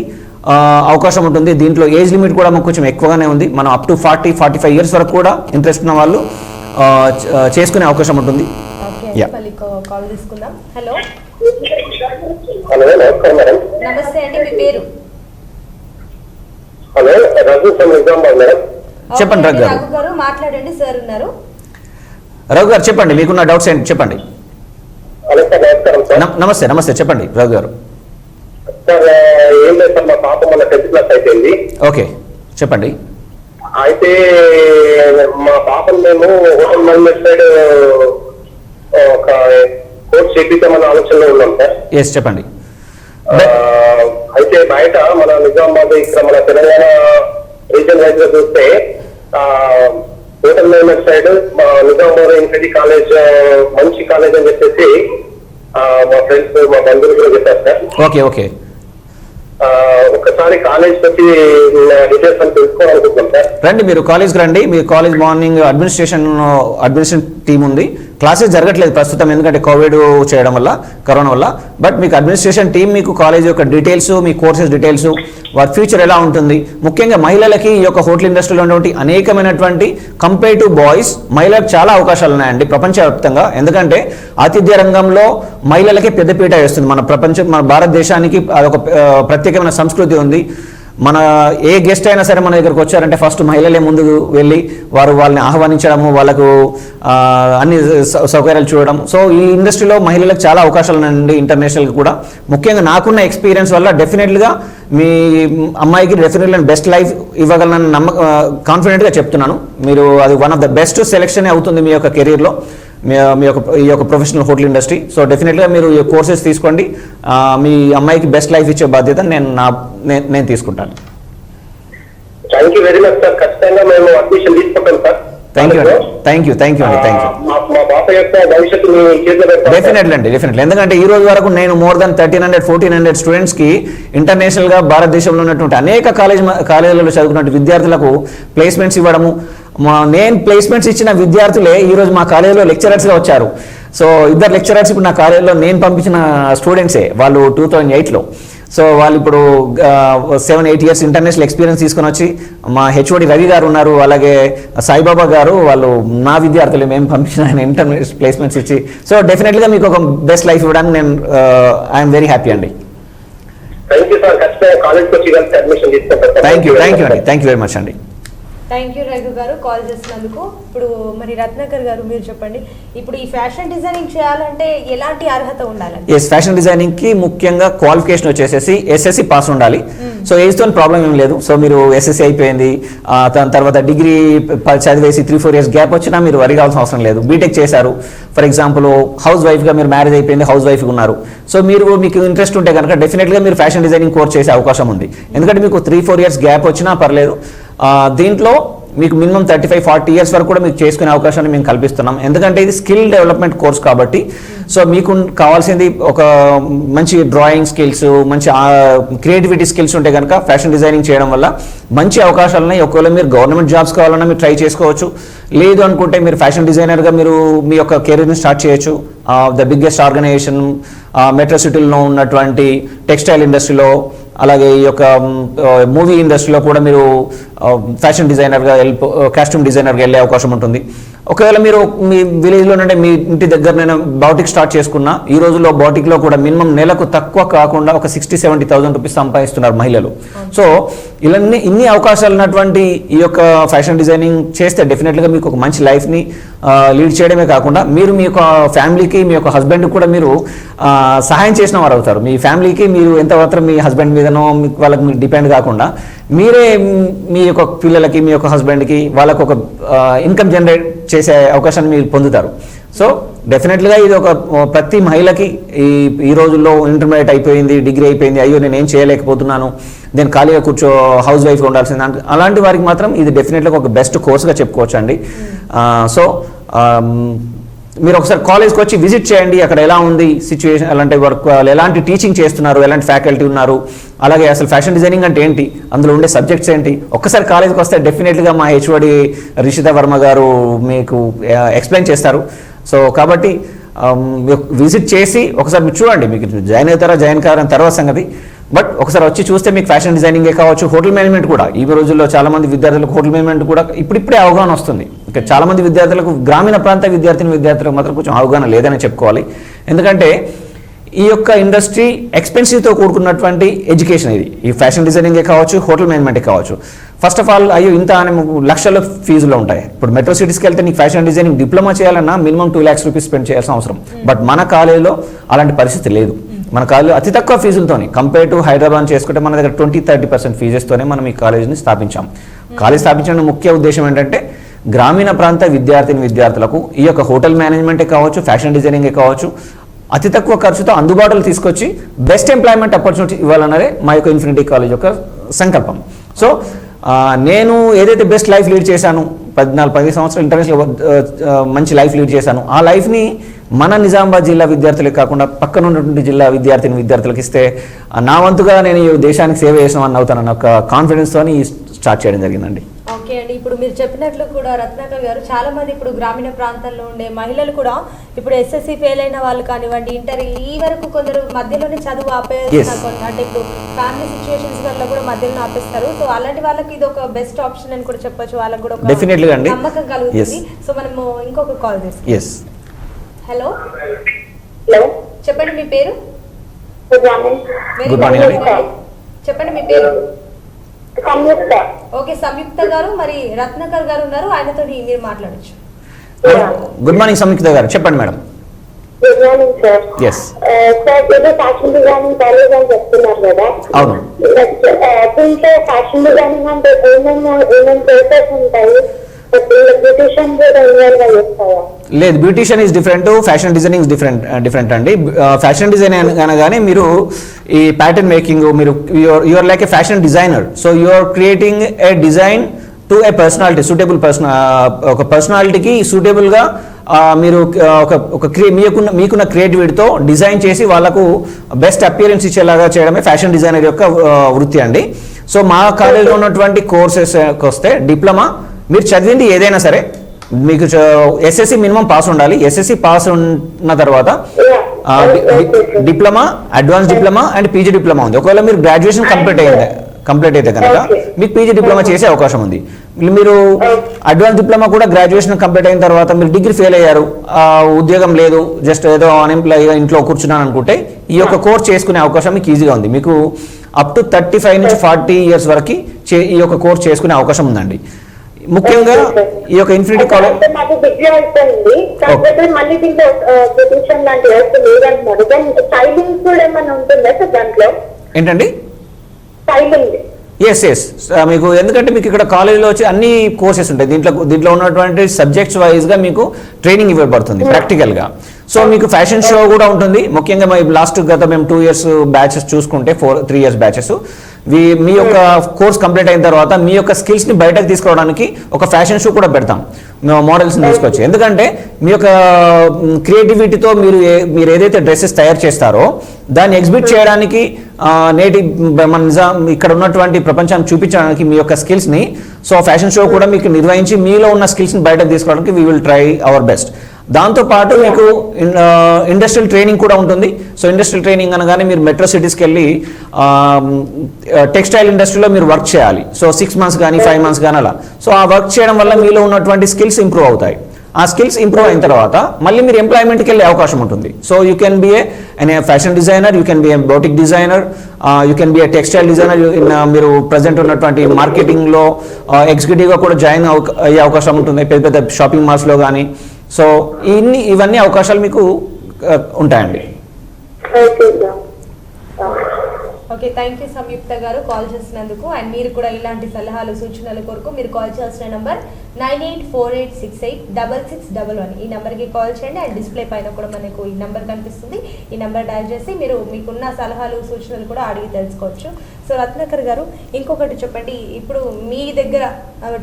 అవకాశం ఉంటుంది. దీంట్లో ఏజ్ లిమిట్ కూడా మాకు కొంచెం ఎక్కువగానే ఉంది. మనం అప్ టు 40-45 years వరకు కూడా ఇంట్రెస్ట్ ఉన్న వాళ్ళు చేసుకునే అవకాశం ఉంటుంది. కాల్ తీసుకుందాం. హలో హలో, నమస్కారం మేడం. నమస్తే అండి, మీ పేరు? Hello, Raghu from Nizamabad madam. చెప్పండి రఘు గారు, మాట్లాడండి, సార్ ఉన్నారు. రఘు గారు చెప్పండి, మీకున్న డౌట్స్ ఏంటి చెప్పండి. హలో సార్, నమస్కారం సార్. నమస్తే చెప్పండి రఘు గారు. సార్ ఏం లేదు సార్, మా పాప మన 10th క్లాస్ అయిపోయింది. ఓకే చెప్పండి. అయితే మా పాపను మేము హోటల్ మేనేజ్మెంట్ సైడ్ ఒక కోర్స్ చేపిద్దామన్న ఆలోచనలో ఉన్నాం సార్. ఎస్ చెప్పండి. అయితే బయట మన నిజామాబాద్, ఇక్కడ మన తెలంగాణ రీజన్ వైజ్ గా చూస్తే hotel management side Nizamabad infinity college మంచి కాలేజ్ అని చెప్పేసి మా ఫ్రెండ్స్, మా బంధువులు కూడా చెప్పారు సార్. ఓకే ఒకసారి కాలేజ్ వచ్చి డీటెయిల్స్ అని తెలుసుకోవాలనుకుంటున్నాం సార్. రండి, మీరు కాలేజ్కి రండి. మీ కాలేజ్ మార్నింగ్ అడ్మినిస్ట్రేషన్ టీమ్ ఉంది. క్లాసెస్ జరగట్లేదు ప్రస్తుతం, ఎందుకంటే కోవిడ్ చేయడం వల్ల, కరోనా వల్ల. బట్ మీకు అడ్మినిస్ట్రేషన్ టీం మీకు కాలేజ్ యొక్క డీటెయిల్స్, మీ కోర్సెస్ డీటెయిల్స్, వారి ఫ్యూచర్ ఎలా ఉంటుంది, ముఖ్యంగా మహిళలకి ఈ యొక్క హోటల్ ఇండస్ట్రీలో ఉన్నటువంటి అనేకమైనటువంటి కంపేర్ టు బాయ్స్ మహిళలకు చాలా అవకాశాలు ఉన్నాయండి ప్రపంచవ్యాప్తంగా. ఎందుకంటే ఆతిథ్య రంగంలో మహిళలకే పెద్దపీట వేస్తుంది. మన భారతదేశానికి అదొక ప్రత్యేకమైన సంస్కృతి ఉంది. మన ఏ గెస్ట్ అయినా సరే మన దగ్గరకు వచ్చారంటే ఫస్ట్ మహిళలే ముందుకు వెళ్ళి వాళ్ళని ఆహ్వానించడము, వాళ్ళకు అన్ని సౌకర్యాలు చూడడం. సో ఈ ఇండస్ట్రీలో మహిళలకు చాలా అవకాశాలు ఉన్నాయండి, ఇంటర్నేషనల్గా కూడా. ముఖ్యంగా నాకున్న ఎక్స్పీరియన్స్ వల్ల డెఫినెట్గా మీ అమ్మాయికి డెఫినెట్లీ బెస్ట్ లైఫ్ ఇవ్వగలనని కాన్ఫిడెంట్గా చెప్తున్నాను. మీరు అది one of the best selection అవుతుంది మీ యొక్క కెరీర్లో, ఈ యొక్క ప్రొఫెషనల్ హోటల్ ఇండస్ట్రీ. సో డెఫినెట్గా మీరు ఈ కోర్సెస్ తీసుకోండి. మీ అమ్మాయికి బెస్ట్ లైఫ్ ఇచ్చే బాధ్యత నేను తీసుకుంటాను. Thank you very much sir. ఖచ్చితంగా మేము అడ్మిషన్ తీసుకుంటాం సార్. థ్యాంక్ యూ అండి. మా పాప యొక్క భవిష్యత్తు డెఫినెట్లీ. ఎందుకంటే ఈ రోజు వరకు నేను మోర్ దాన్ 1300-1400 స్టూడెంట్స్కి ఇంటర్నేషనల్గా భారతదేశంలో ఉన్నటువంటి అనేక కాలేజీలలో చదువుకున్న విద్యార్థులకు ప్లేస్మెంట్స్ ఇవ్వడము, నేను ప్లేస్మెంట్స్ ఇచ్చిన విద్యార్థులే ఈరోజు మా కాలేజీలో లెక్చరర్స్గా వచ్చారు. సో 2 లెక్చరర్స్ ఇప్పుడు నా కాలేజీలో నేను పంపించిన స్టూడెంట్సే. వాళ్ళు 2008లో. సో వాళ్ళు ఇప్పుడు 7-8 years ఇంటర్నేషనల్ ఎక్స్పీరియన్స్ తీసుకొని వచ్చి, మా HOD రవి గారు ఉన్నారు, అలాగే సాయిబాబా గారు, వాళ్ళు నా విద్యార్థులు, మేము పంపించిన ఆయన ఇంటర్నేషనల్ ప్లేస్మెంట్స్ ఇచ్చి. సో డెఫినెట్గా మీకు ఒక బెస్ట్ లైఫ్ ఇవ్వడానికి నేను ఐఎమ్ వెరీ హ్యాపీ అండి. Thank you sir. ఖచ్చితంగా కాలేజ్కి వచ్చి అడ్మిషన్ తీసుకుంటారు. థ్యాంక్ యూ అండి. థ్యాంక్ యూ వెరీ మచ్ అండి. థ్యాంక్ యూ రఘు గారు కాల్ చేసినందుకు. ఇప్పుడు మరి రత్నాకర్ గారు మీరు చెప్పండి, ఇప్పుడు ఈ ఫ్యాషన్ డిజైనింగ్ చేయాలంటే ఎలాంటి అర్హత ఉండాలి? ఫ్యాషన్ డిజైనింగ్ కి ముఖ్యంగా క్వాలిఫికేషన్ వచ్చేసేసి SSC పాస్ ఉండాలి. సో ఏజ్తో ప్రాబ్లం ఏం లేదు. సో మీరు ఎస్ఎస్సీ అయిపోయింది, దాని తర్వాత డిగ్రీ చదివేసి 3-4 ఇయర్స్ గ్యాప్ వచ్చినా మీరు వరి కావాల్సిన అవసరం లేదు. బీటెక్ చేశారు ఫర్ ఎగ్జాంపుల్, హౌస్ వైఫ్గా మీరు మ్యారేజ్ అయిపోయింది, హౌస్ వైఫ్గా ఉన్నారు. సో మీకు ఇంట్రెస్ట్ ఉంటే కనుక డెఫినెట్గా మీరు ఫ్యాషన్ డిజైనింగ్ కోర్స్ చేసే అవకాశం ఉంది. ఎందుకంటే మీకు 3-4 ఇయర్స్ గ్యాప్ వచ్చినా పర్లేదు. దీంట్లో మీకు మినిమం 35-40 ఇయర్స్ వరకు కూడా మీకు చేసుకునే అవకాశాన్ని మేము కల్పిస్తున్నాం. ఎందుకంటే ఇది స్కిల్ డెవలప్మెంట్ కోర్స్ కాబట్టి. సో మీకు కావాల్సింది ఒక మంచి డ్రాయింగ్ స్కిల్స్, మంచి క్రియేటివిటీ స్కిల్స్ ఉంటే కనుక ఫ్యాషన్ డిజైనింగ్ చేయడం వల్ల మంచి అవకాశాలు ఉన్నాయి. ఒకవేళ మీరు గవర్నమెంట్ జాబ్స్ కావాలన్నా మీరు ట్రై చేసుకోవచ్చు. లేదు అనుకుంటే మీరు ఫ్యాషన్ డిజైనర్గా మీరు మీ యొక్క కెరీర్ని స్టార్ట్ చేయొచ్చు. ద బిగ్గెస్ట్ ఆర్గనైజేషన్ మెట్రో సిటీలో ఉన్నటువంటి టెక్స్టైల్ ఇండస్ట్రీలో, అలాగే ఈ యొక్క మూవీ ఇండస్ట్రీలో కూడా మీరు ఫ్యాషన్ డిజైనర్గా కాస్ట్యూమ్ డిజైనర్గా వెళ్ళే అవకాశం ఉంటుంది. ఒకవేళ మీరు మీ విలేజ్లో నుండి మీ ఇంటి దగ్గర నేను బాటిక్ స్టార్ట్ చేసుకున్నా, ఈ రోజుల్లో బాటిక్లో కూడా మినిమం నెలకు తక్కువ కాకుండా ఒక 60-70,000 రూపీస్ సంపాదిస్తున్నారు మహిళలు. సో ఇన్ని అవకాశాలు ఉన్నటువంటి ఈ యొక్క ఫ్యాషన్ డిజైనింగ్ చేస్తే డెఫినెట్గా మీకు ఒక మంచి లైఫ్ని లీడ్ చేయడమే కాకుండా మీరు మీ యొక్క ఫ్యామిలీకి, మీ యొక్క హస్బెండ్కి కూడా మీరు సహాయం చేసిన వారు అవుతారు. మీ ఫ్యామిలీకి మీరు ఎంత మాత్రం మీ హస్బెండ్ మీదనో వాళ్ళకి మీరు డిపెండ్ కాకుండా మీరే మీ యొక్క పిల్లలకి, మీ యొక్క హస్బెండ్కి వాళ్ళకు ఒక ఇన్కమ్ జనరేట్ చేసే అవకాశాన్ని మీరు పొందుతారు. సో డెఫినెట్గా ఇది ఒక ప్రతి మహిళకి ఈ రోజుల్లో ఇంటర్మీడియట్ అయిపోయింది, డిగ్రీ అయిపోయింది, అయ్యో నేను ఏం చేయలేకపోతున్నాను, నేను ఖాళీగా హౌస్ వైఫ్గా ఉండాల్సింది, అలాంటి వారికి మాత్రం ఇది డెఫినెట్గా ఒక బెస్ట్ కోర్స్గా చెప్పుకోవచ్చు అండి. సో మీరు ఒకసారి కాలేజ్కి వచ్చి విజిట్ చేయండి, అక్కడ ఎలా ఉంది సిచ్యువేషన్, అలాంటి వర్క్, ఎలాంటి టీచింగ్ చేస్తున్నారు, ఎలాంటి ఫ్యాకల్టీ ఉన్నారు, అలాగే అసలు ఫ్యాషన్ డిజైనింగ్ అంటే ఏంటి, అందులో ఉండే సబ్జెక్ట్స్ ఏంటి. ఒక్కసారి కాలేజ్కి వస్తే డెఫినెట్గా మా హెచ్ఓడి రిషిత వర్మ గారు మీకు ఎక్స్ప్లెయిన్ చేస్తారు. సో కాబట్టి విజిట్ చేసి ఒకసారి మీరు చూడండి, మీకు జాయిన్ అవుతారా జాయిన్ కారని తర్వాత సంగతి. బట్ ఒకసారి వచ్చి చూస్తే మీకు ఫ్యాషన్ డిజైనింగే కావచ్చు, హోటల్ మేనేజ్మెంట్ కూడా ఈ రోజుల్లో చాలా మంది విద్యార్థులకు హోటల్ మేనేజ్మెంట్ కూడా ఇప్పుడిప్పుడే అవగాహన వస్తుంది. ఇక్కడ చాలా మంది విద్యార్థులకు, గ్రామీణ ప్రాంత విద్యార్థులకు మాత్రం కొంచెం అవగాహన లేదని చెప్పుకోవాలి. ఎందుకంటే ఈ యొక్క ఇండస్ట్రీ ఎక్స్పెన్సివ్తో కూడుకున్నటువంటి ఎడ్యుకేషన్ ఇది. ఈ ఫ్యాషన్ డిజైనింగే కావచ్చు, హోటల్ మేనేజ్మెంటే కావచ్చు. ఫస్ట్ ఆఫ్ ఆల్ అయ్యో ఇంత అని లక్షల ఫీజులో ఉంటాయి. ఇప్పుడు మెట్రో సిటీస్కి వెళ్తే నీకు ఫ్యాషన్ డిజైనింగ్ డిప్లొమా చేయాలన్నా మినిమం 2 lakhs రూపీస్ స్పెండ్ చేయాల్సిన అవసరం. బట్ మన కాలేజీలో అలాంటి పరిస్థితి లేదు. మన కాలేజీలో అతి తక్కువ ఫీజులతోని కంపేర్ టు హైదరాబాద్ చేసుకుంటే మన దగ్గర 20-30% ఫీజెస్తోనే మనం ఈ కాలేజీని స్థాపించాం. కాలేజ్ స్థాపించడానికి ముఖ్య ఉద్దేశం ఏంటంటే గ్రామీణ ప్రాంత విద్యార్థులకు ఈ యొక్క హోటల్ మేనేజ్మెంటే కావచ్చు, ఫ్యాషన్ డిజైనింగే కావచ్చు, అతి తక్కువ ఖర్చుతో అందుబాటులో తీసుకొచ్చి బెస్ట్ ఎంప్లాయ్మెంట్ ఆపర్చునిటీ ఇవ్వాలన్నదే మా యొక్క ఇన్ఫినిటీ కాలేజ్ యొక్క సంకల్పం. సో నేను ఏదైతే బెస్ట్ లైఫ్ లీడ్ చేశాను, 14-15 సంవత్సరాలు ఇంటర్నేషనల్ మంచి లైఫ్ లీడ్ చేశాను, ఆ లైఫ్ని మన నిజామాబాద్ జిల్లా విద్యార్థులకు కాకుండా పక్కన ఉన్నటువంటి జిల్లా విద్యార్థులకు ఇస్తే నా వంతుగా నేను ఈ దేశానికి సేవ చేసిన వాడిని అవుతానన్న ఒక కాన్ఫిడెన్స్తో స్టార్ట్ చేయడం జరిగిందండి. ఓకే అండి, ఇప్పుడు మీరు చెప్పినట్లు కూడా రత్నాకర్ గారు చాలా మంది ఇప్పుడు గ్రామీణ ప్రాంతాల్లో ఉండే మహిళలు కూడా ఇప్పుడు ఎస్ఎస్సి ఫెయిల్ అయిన వాళ్ళు కానివ్వండి, ఇంటర్ ఈ వరకు కొందరు మధ్యలోనే చదువు ఆపేస్తారు. అంటే ఇప్పుడు ఫ్యామిలీ సిచ్యువేషన్స్ వల్ల కూడా మధ్యలో ఆపేస్తారు. సో అలాంటి వాళ్ళకి ఇది ఒక బెస్ట్ ఆప్షన్ అని కూడా చెప్పొచ్చు. వాళ్ళకి కూడా డెఫినెట్గా అండి నమ్మకం కలుగుతుంది. సో మనము ఇంకొక కాల్ చేస్తాం. హలో చెప్పండి మీ పేరు. గుడ్ మార్నింగ్ అండి. చెప్పండి మీ పేరు. సంయుక్త. ఓకే సంయుక్త గారు, మరి రత్నాకర్ గారు ఉన్నారు, ఆయనతో మీరు మాట్లాడచ్చు. గుడ్ మార్నింగ్ సంయుక్త గారు, చెప్పండి madam. Good morning sir. Yes sir, ఏదో ఫ్యాషన్ డిజైనింగ్ కాలేజ్ అని చెప్తున్నారు కదా. అవును. దీంట్లో ఫ్యాషన్ డిజైనింగ్ అంటే ఏమేమి పేపర్స్ ఉంటాయి? బ్యూటిషియన్ కూడా ఇన్వాల్వ్ చేస్తాయా? లేదు, beautician is different, fashion designing different అండి. ఫ్యాషన్ డిజైన్ అనగానే మీరు ఈ ప్యాటర్న్ మేకింగ్, మీరు you are like a fashion designer. So you are creating a design to a personality, suitable ఒక పర్సనాలిటీకి సూటబుల్గా మీరు మీకున్న క్రియేటివిటీతో డిజైన్ చేసి వాళ్ళకు బెస్ట్ అపియరెన్స్ ఇచ్చేలాగా చేయడమే ఫ్యాషన్ డిజైనర్ యొక్క వృత్తి అండి. సో మా కాలేజీలో ఉన్నటువంటి కోర్సెస్కి వస్తే డిప్లొమా, మీరు చదివింది ఏదైనా సరే మీకు ఎస్ఎస్సి మినిమం పాస్ ఉండాలి. ఎస్ఎస్సి పాస్ ఉన్న తర్వాత diploma, advance diploma and PG diploma ఉంది. ఒకవేళ మీరు గ్రాడ్యుయేషన్ కంప్లీట్ అయితే కనుక మీకు పీజీ డిప్లొమా చేసే అవకాశం ఉంది. మీరు అడ్వాన్స్ డిప్లొమా కూడా గ్రాడ్యుయేషన్ కంప్లీట్ అయిన తర్వాత మీరు డిగ్రీ ఫెయిల్ అయ్యారు, ఉద్యోగం లేదు, జస్ట్ ఏదో అన్ఎంప్లాయ్గా ఇంట్లో కూర్చున్నాను అనుకుంటే ఈ యొక్క కోర్స్ చేసుకునే అవకాశం మీకు ఈజీగా ఉంది. మీకు అప్ టు 35 నుంచి 40 ఇయర్స్ వరకు ఈ యొక్క కోర్స్ చేసుకునే అవకాశం ఉందండి. ముఖ్యంగా ఈ యొక్క ఇన్ఫినిటీ కాలేజ్ డిగ్రీ అయిపోయింది, కాకపోతే మళ్ళీ దీంట్లో బ్యూటిషియన్ లాంటి వ్యవస్థ లేదంటున్నారు. స్టైలింగ్ కూడా ఏమైనా ఉంటుందా సార్ దాంట్లో? ఏంటండి? స్టైలింగ్. ఎస్ మీకు ఎందుకంటే మీకు ఇక్కడ కాలేజీలో వచ్చి అన్ని కోర్సెస్ ఉంటాయి. దీంట్లో ఉన్నటువంటి సబ్జెక్ట్స్ వైజ్గా మీకు ట్రైనింగ్ ఇవ్వబడుతుంది ప్రాక్టికల్గా. సో మీకు ఫ్యాషన్ షో కూడా ఉంటుంది. ముఖ్యంగా గత మేము 2 years బ్యాచెస్ చూసుకుంటే 3 years బ్యాచెస్ మీ యొక్క కోర్స్ కంప్లీట్ అయిన తర్వాత మీ యొక్క స్కిల్స్ని బయటకు తీసుకోవడానికి ఒక ఫ్యాషన్ షో కూడా పెడతాం, మోడల్స్ని తీసుకొచ్చి. ఎందుకంటే మీ యొక్క క్రియేటివిటీతో మీరు ఏదైతే డ్రెస్సెస్ తయారు చేస్తారో దాన్ని ఎగ్జిబిట్ చేయడానికి నేటి మన ఇక్కడ ఉన్నటువంటి ప్రపంచాన్ని చూపించడానికి మీ యొక్క స్కిల్స్ని, సో ఫ్యాషన్ షో కూడా మీకు నిర్వహించి మీలో ఉన్న స్కిల్స్ని బయటకు తీసుకోవడానికి we will try our best. దాంతోపాటు మీకు ఇండస్ట్రియల్ ట్రైనింగ్ కూడా ఉంటుంది. సో ఇండస్ట్రియల్ ట్రైనింగ్ అనగానే మీరు మెట్రో సిటీస్కి వెళ్ళి టెక్స్టైల్ ఇండస్ట్రీలో మీరు వర్క్ చేయాలి. సో 6 months కానీ 5 months కానీ అలా. సో ఆ వర్క్ చేయడం వల్ల మీలో ఉన్నటువంటి స్కిల్స్ ఇంప్రూవ్ అవుతాయి. ఆ స్కిల్స్ ఇంప్రూవ్ అయిన తర్వాత మళ్ళీ మీరు ఎంప్లాయ్మెంట్కి వెళ్ళే అవకాశం ఉంటుంది. So you can be A fashion designer, you can be A boutique designer, you can be A textile designer. మీరు ప్రజెంట్ ఉన్నటువంటి మార్కెటింగ్లో ఎగ్జిక్యూటివ్గా కూడా జాయిన్ అయ్యే అవకాశం ఉంటుంది పెద్ద పెద్ద షాపింగ్ మాల్స్లో కానీ. సో ఇవన్నీ అవకాశాలు మీకు ఉంటాయండి. ఓకే, థ్యాంక్ యూ సంయుక్త గారు కాల్ చేసినందుకు. అండ్ మీరు కూడా ఇలాంటి సలహాలు సూచనల కొరకు మీరు కాల్ చేయాల్సిన నంబర్ 9848686611. ఈ నెంబర్కి కాల్ చేయండి. అండ్ డిస్ప్లే పైన కూడా మనకు ఈ నెంబర్ కనిపిస్తుంది. ఈ నెంబర్ డయల్ చేసి మీరు మీకున్న సలహాలు సూచనలు కూడా అడిగి తెలుసుకోవచ్చు. సో రత్నాకర్ గారు, ఇంకొకటి చెప్పండి. ఇప్పుడు మీ దగ్గర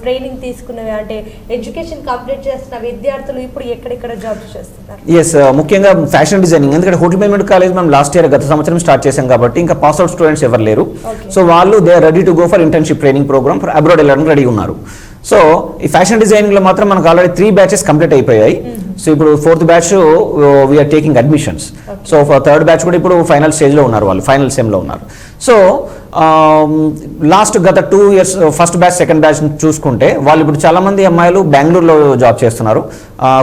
ట్రైనింగ్ తీసుకున్నవి అంటే ఎడ్యుకేషన్ కంప్లీట్ చేస్తున్న విద్యార్థులు ఇప్పుడు ఎక్కడెక్కడ జాబ్స్ చేస్తున్నారు? ఎస్, ముఖ్యంగా ఫ్యాషన్ డిజైనింగ్. ఎందుకంటే హోటల్ మేనేజ్మెంట్ కాలేజ్ మనం గత సంవత్సరం స్టార్ట్ చేసాం కాబట్టి ఇంకా పాస్ అవుట్ స్టూడెంట్స్ ఎవరు లేరు. సో వాళ్ళు they are ready to go for internship training program for abroad వెళ్ళడానికి రెడీ ఉన్నారు. సో ఈ ఫ్యాషన్ డిజైనింగ్లో మాత్రం మనకు ఆల్రెడీ 3 batches కంప్లీట్ అయిపోయాయి. సో ఇప్పుడు 4th batch we are taking admissions. So 3rd batch కూడా ఇప్పుడు ఫైనల్ స్టేజ్లో ఉన్నారు, వాళ్ళు ఫైనల్ సెమ్లో ఉన్నారు. సో గత 2 years first batch second batch చూసుకుంటే వాళ్ళు ఇప్పుడు చాలామంది అమ్మాయిలు బెంగళూరులో జాబ్ చేస్తున్నారు.